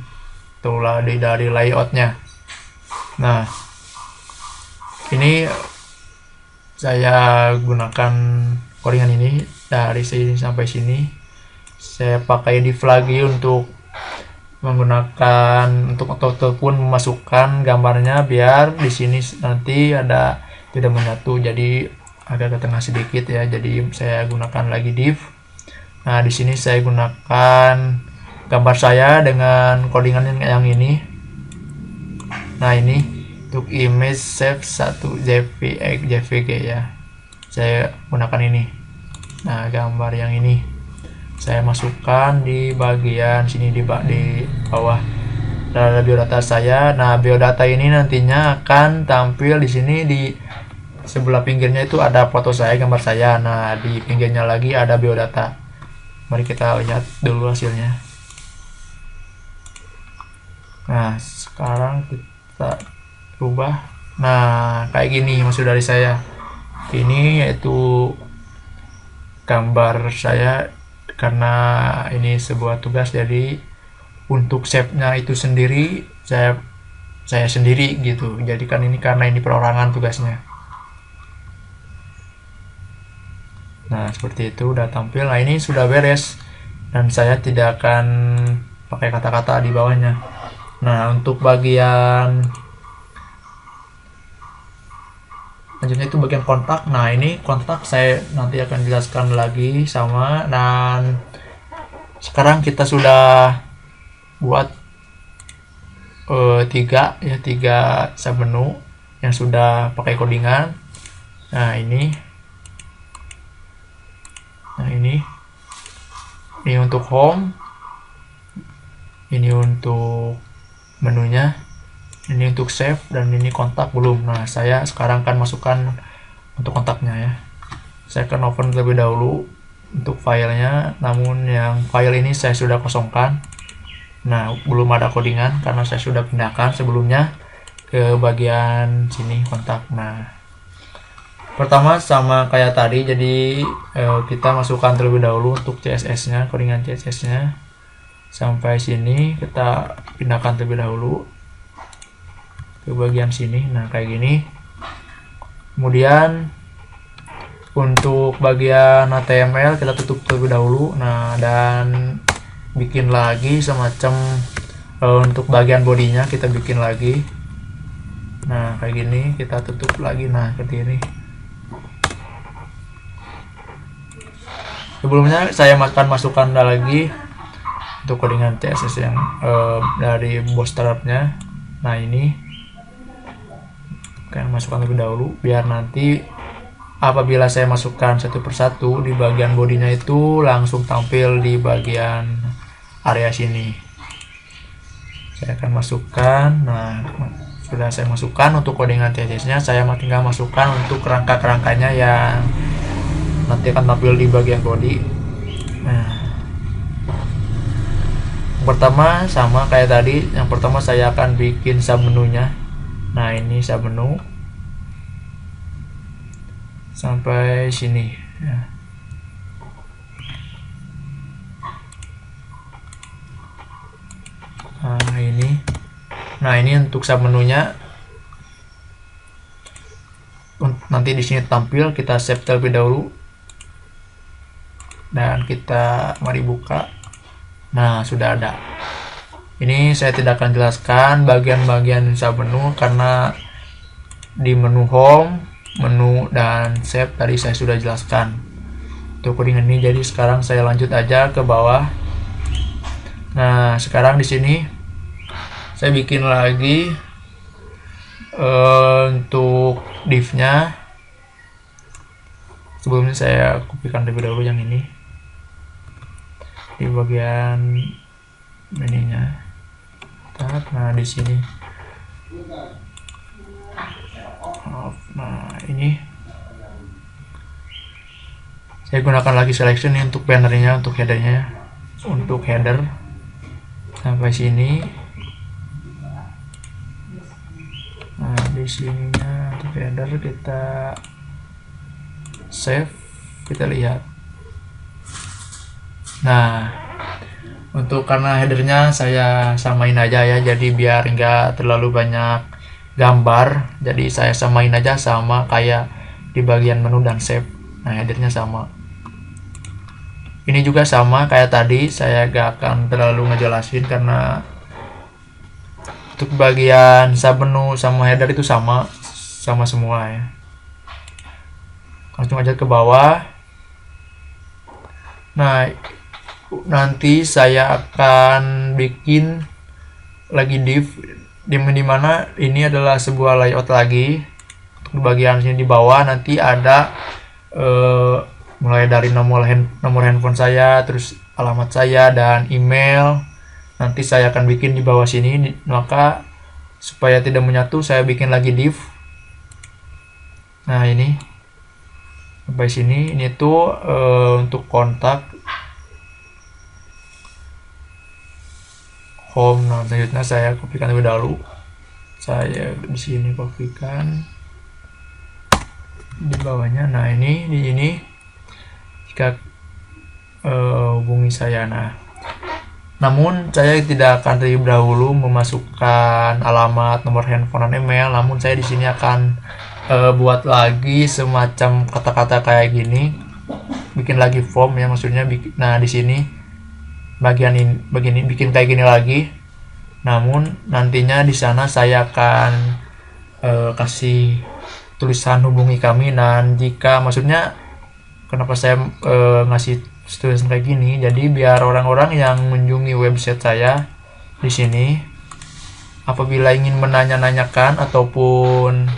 tuh dari layoutnya. Nah ini saya gunakan codingan ini dari sini sampai sini. Saya pakai div lagi untuk menggunakan ataupun memasukkan gambarnya, biar di sini nanti ada tidak menyatu, jadi agak ke tengah sedikit ya. Jadi saya gunakan lagi div. Nah di sini saya gunakan gambar saya dengan codingan yang ini. Nah ini untuk image save 1 JPG ya, saya gunakan ini. Nah gambar yang ini saya masukkan di bagian sini, di bawah ada biodata saya. Nah biodata ini nantinya akan tampil di sini, di sebelah pinggirnya itu ada foto saya, gambar saya. Nah di pinggirnya lagi ada biodata. Mari kita lihat dulu hasilnya. Nah sekarang kita rubah. Nah kayak gini maksud dari saya. Ini yaitu gambar saya, karena ini sebuah tugas, jadi untuk save-nya itu sendiri saya sendiri gitu. Jadi kan ini karena ini perorangan tugasnya. Nah seperti itu udah tampil. Nah ini sudah beres, dan saya tidak akan pakai kata-kata di bawahnya. Nah untuk bagian lanjutnya itu bagian kontak. Nah ini kontak saya nanti akan jelaskan lagi sama. Dan sekarang kita sudah buat tiga submenu yang sudah pakai codingan. Nah ini untuk home, ini untuk menunya, ini untuk save, dan ini kontak belum. Nah saya sekarang akan masukkan untuk kontaknya ya. Saya akan open terlebih dahulu untuk filenya, namun yang file ini saya sudah kosongkan. Nah belum ada codingan karena saya sudah pindahkan sebelumnya ke bagian sini kontak. Nah pertama sama kayak tadi, jadi kita masukkan terlebih dahulu untuk CSS nya, codingan CSS nya sampai sini kita pindahkan terlebih dahulu ke bagian sini. Nah kayak gini. Kemudian untuk bagian HTML kita tutup terlebih dahulu. Nah dan bikin lagi semacam untuk bagian bodinya kita bikin lagi. Nah kayak gini kita tutup lagi. Nah seperti ini. Sebelumnya saya akan masukkan lagi untuk codingan CSS yang dari bootstrapnya. Nah ini akan masukkan lebih dahulu, biar nanti apabila saya masukkan satu persatu di bagian bodinya itu langsung tampil di bagian area sini. Saya akan masukkan. Nah sudah saya masukkan untuk codingan CSS nya. Saya tinggal masukkan untuk kerangka-kerangkanya yang nanti akan tampil di bagian body. Nah yang pertama sama kayak tadi, yang pertama saya akan bikin submenunya. Nah ini submenu sampai sini ya. Nah, ini untuk submenunya. Nanti di sini tampil, kita save terlebih dahulu. Dan kita mari buka. Nah, sudah ada. Ini saya tidak akan jelaskan bagian-bagian submenu karena di menu home, menu dan save tadi saya sudah jelaskan untuk coding ini. Jadi sekarang saya lanjut aja ke bawah. Nah, sekarang di sini saya bikin lagi untuk div-nya. Sebelumnya saya kopikan terlebih dahulu yang ini di bagian ininya. Nah, di sini. Nah, ini saya gunakan lagi selection ini untuk bannernya, untuk headernya, untuk header sampai sini. Nah, di sininya untuk header kita save, kita lihat. Nah, karena headernya saya samain aja ya, jadi biar nggak terlalu banyak gambar, jadi saya samain aja sama kayak di bagian menu dan save. Nah, headernya sama. Ini juga sama kayak tadi, saya gak akan terlalu ngejelasin karena untuk bagian submenu sama header itu sama semua ya. Langsung aja ke bawah. Nah, nanti saya akan bikin lagi div dimana ini adalah sebuah layout lagi. Untuk bagian sini di bawah nanti ada mulai dari nomor handphone saya, terus alamat saya dan email. Nanti saya akan bikin di bawah sini, maka supaya tidak menyatu saya bikin lagi div. Nah, ini sampai sini. Ini tuh untuk kontak home. Nah, selanjutnya saya kopikan terlebih dahulu. Saya di sini kopikan di bawahnya. Nah, ini di sini jika hubungi saya. Nah, namun saya tidak akan terlebih dahulu memasukkan alamat, nomor handphone dan email. Namun saya di sini akan buat lagi semacam kata-kata kayak gini, bikin lagi form ya, maksudnya bikin. Nah, di sini bagian ini bikin kayak gini lagi. Namun nantinya di sana saya akan kasih tulisan hubungi kami. Dan jika, maksudnya kenapa saya ngasih tulisan kayak gini, jadi biar orang-orang yang mengunjungi website saya di sini apabila ingin menanya-nanyakan ataupun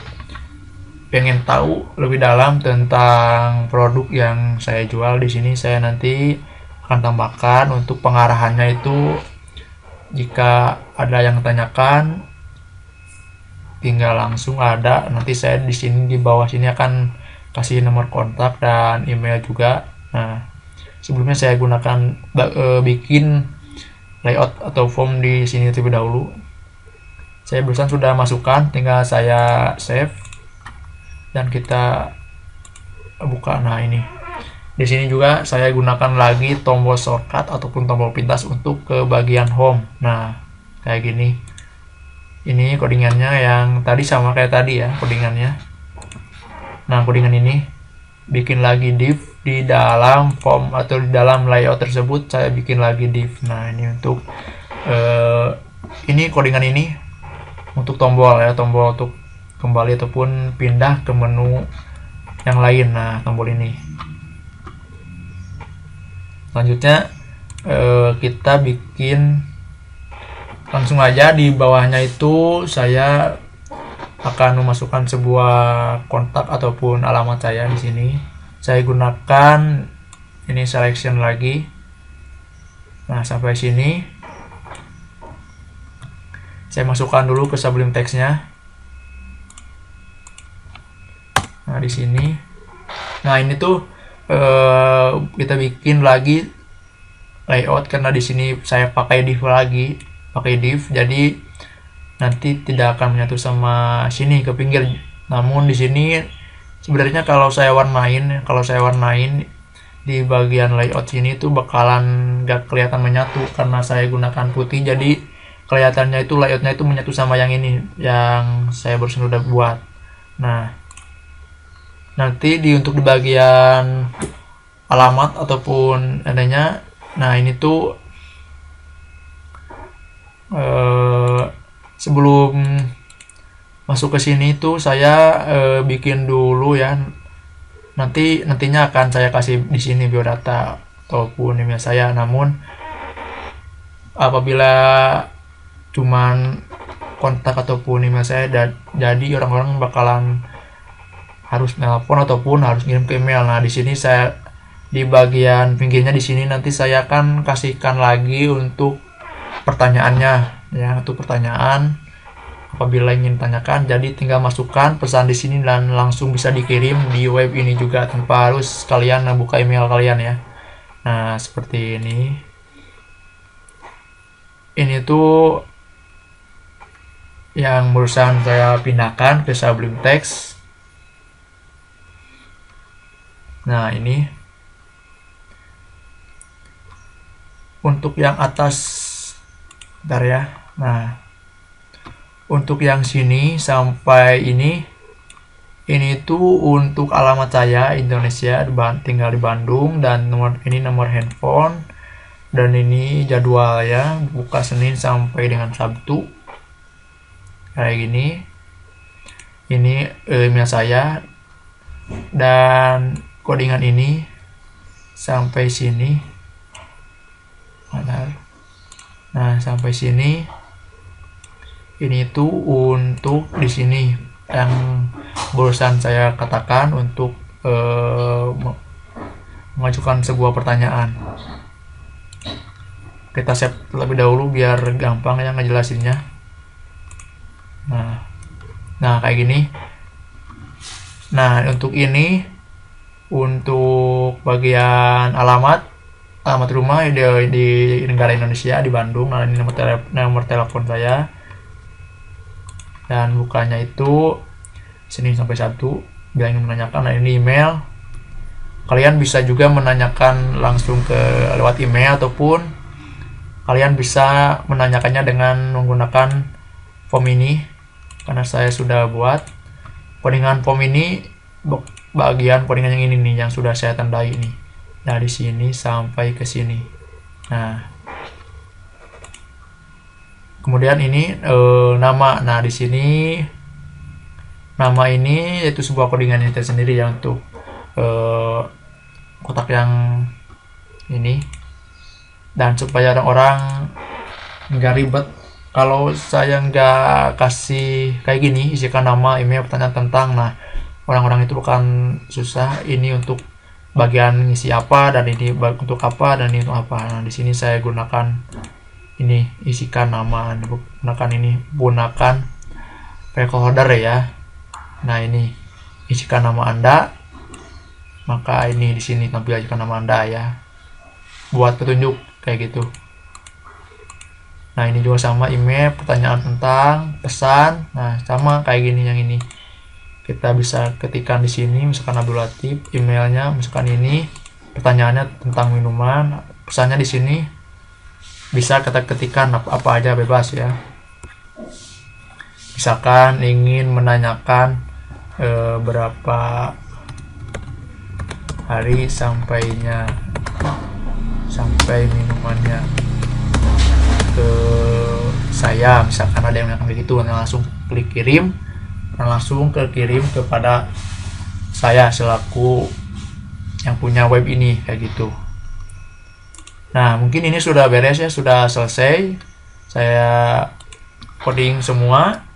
pengen tahu lebih dalam tentang produk yang saya jual di sini, saya nanti akan tambahkan untuk pengarahannya itu. Jika ada yang tanyakan, tinggal langsung ada. Nanti saya di sini di bawah sini akan kasih nomor kontak dan email juga. Nah, sebelumnya saya gunakan bikin layout atau form di sini terlebih dahulu. Saya barusan sudah masukkan, tinggal saya save dan kita buka. Nah, ini di sini juga saya gunakan lagi tombol shortcut ataupun tombol pintas untuk ke bagian home. Nah, kayak gini. Ini codingannya yang tadi sama kayak tadi ya, codingannya. Nah, codingan ini bikin lagi div di dalam form atau di dalam layout tersebut, saya bikin lagi div. Nah, ini untuk ini codingan ini untuk tombol ya, tombol untuk kembali ataupun pindah ke menu yang lain. Nah, tombol ini. Selanjutnya kita bikin langsung aja di bawahnya itu saya akan memasukkan sebuah kontak ataupun alamat saya di sini. Saya gunakan ini selection lagi. Nah, sampai sini saya masukkan dulu ke Sublime Text-nya. Nah, di sini. Nah, ini tuh kita bikin lagi layout karena di sini saya pakai div lagi, jadi nanti tidak akan menyatu sama sini ke pinggir. Namun di sini sebenarnya kalau saya warnain di bagian layout sini tuh bakalan gak kelihatan menyatu karena saya gunakan putih. Jadi kelihatannya itu layoutnya itu menyatu sama yang ini yang saya barusan udah buat. Nah, nanti untuk di bagian alamat ataupun adanya, nah ini tuh sebelum masuk ke sini tuh saya bikin dulu ya. Nantinya akan saya kasih di sini biodata ataupun email saya. Namun apabila cuman kontak ataupun email saya, jadi orang-orang bakalan harus nelpon ataupun harus ngirim ke email. Nah, di sini saya di bagian pinggirnya di sini nanti saya akan kasihkan lagi untuk pertanyaannya ya, untuk pertanyaan apabila ingin tanyakan. Jadi tinggal masukkan pesan di sini dan langsung bisa dikirim di web ini juga tanpa harus kalian buka email kalian ya. Nah, seperti ini. Ini tuh yang barusan saya pindahkan ke Sublime Text. Nah, ini untuk yang atas, bentar ya. Nah, untuk yang sini sampai ini tuh untuk alamat saya Indonesia, tinggal di Bandung, dan nomor handphone, dan ini jadwal ya, buka Senin sampai dengan Sabtu kayak gini. Ini email saya dan codingan ini sampai sini. Nah, sampai sini. Ini tuh untuk di sini yang barusan saya katakan untuk mengajukan sebuah pertanyaan. Kita save terlebih dahulu biar gampang ya ngejelasinnya. Nah, kayak gini. Nah, untuk ini untuk bagian alamat rumah di negara Indonesia di Bandung. Nah, ini nomor telepon saya. Dan bukanya itu Senin sampai Sabtu. Bila ingin menanyakan, nah ini email. Kalian bisa juga menanyakan langsung lewat email, ataupun kalian bisa menanyakannya dengan menggunakan form ini, karena saya sudah buat codingan form ini. Bagian codingan yang ini nih yang sudah saya tandai ini, dari sini sampai ke sini. Nah, kemudian ini nama. Nah, di sini nama ini yaitu sebuah codingan yang tersendiri ya untuk kotak yang ini. Dan supaya orang-orang nggak ribet kalau saya nggak kasih kayak gini, isikan nama, email, pertanyaan tentang, nah orang-orang itu bukan susah. Ini untuk bagian ngisi apa, dan ini untuk apa, dan ini untuk apa. Nah, di sini saya gunakan ini, isikan nama, gunakan recorder ya. Nah, ini isikan nama Anda, maka ini di sini tampil isikan nama Anda ya, buat petunjuk kayak gitu. Nah, ini juga sama, email, pertanyaan tentang, pesan. Nah, sama kayak gini yang ini. Kita bisa ketikkan di sini, misalkan Abdul Latif, emailnya misalkan ini, pertanyaannya tentang minuman, pesannya di sini. Bisa kita ketikkan apa aja, bebas ya. Misalkan ingin menanyakan berapa hari sampai minumannya ke saya, misalkan ada yang menanyakan begitu, langsung klik kirim dan langsung kirim kepada saya selaku yang punya web ini kayak gitu. Nah, mungkin ini sudah beres ya, sudah selesai. Saya coding semua,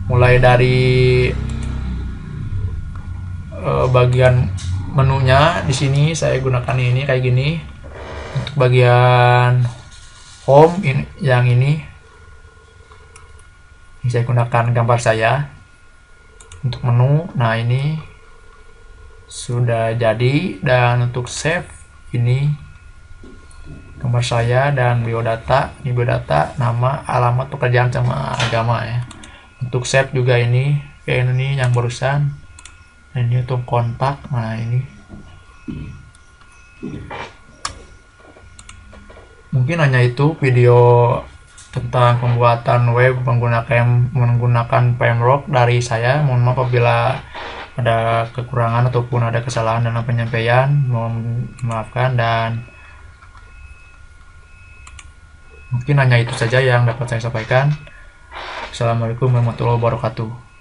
mulai dari bagian menunya. Di sini saya gunakan ini kayak gini. Untuk bagian home yang ini saya gunakan gambar saya untuk menu. Nah, ini sudah jadi. Dan untuk save ini gambar saya dan biodata. Ini biodata, nama, alamat, pekerjaan, sama agama ya. Untuk save juga ini kayak ini yang barusan. Nah, ini untuk kontak. Nah, ini mungkin hanya itu video tentang pembuatan web menggunakan PMROK dari saya. Mohon maaf apabila ada kekurangan ataupun ada kesalahan dalam penyampaian, mohon dimaafkan, dan mungkin hanya itu saja yang dapat saya sampaikan. Assalamualaikum warahmatullahi wabarakatuh.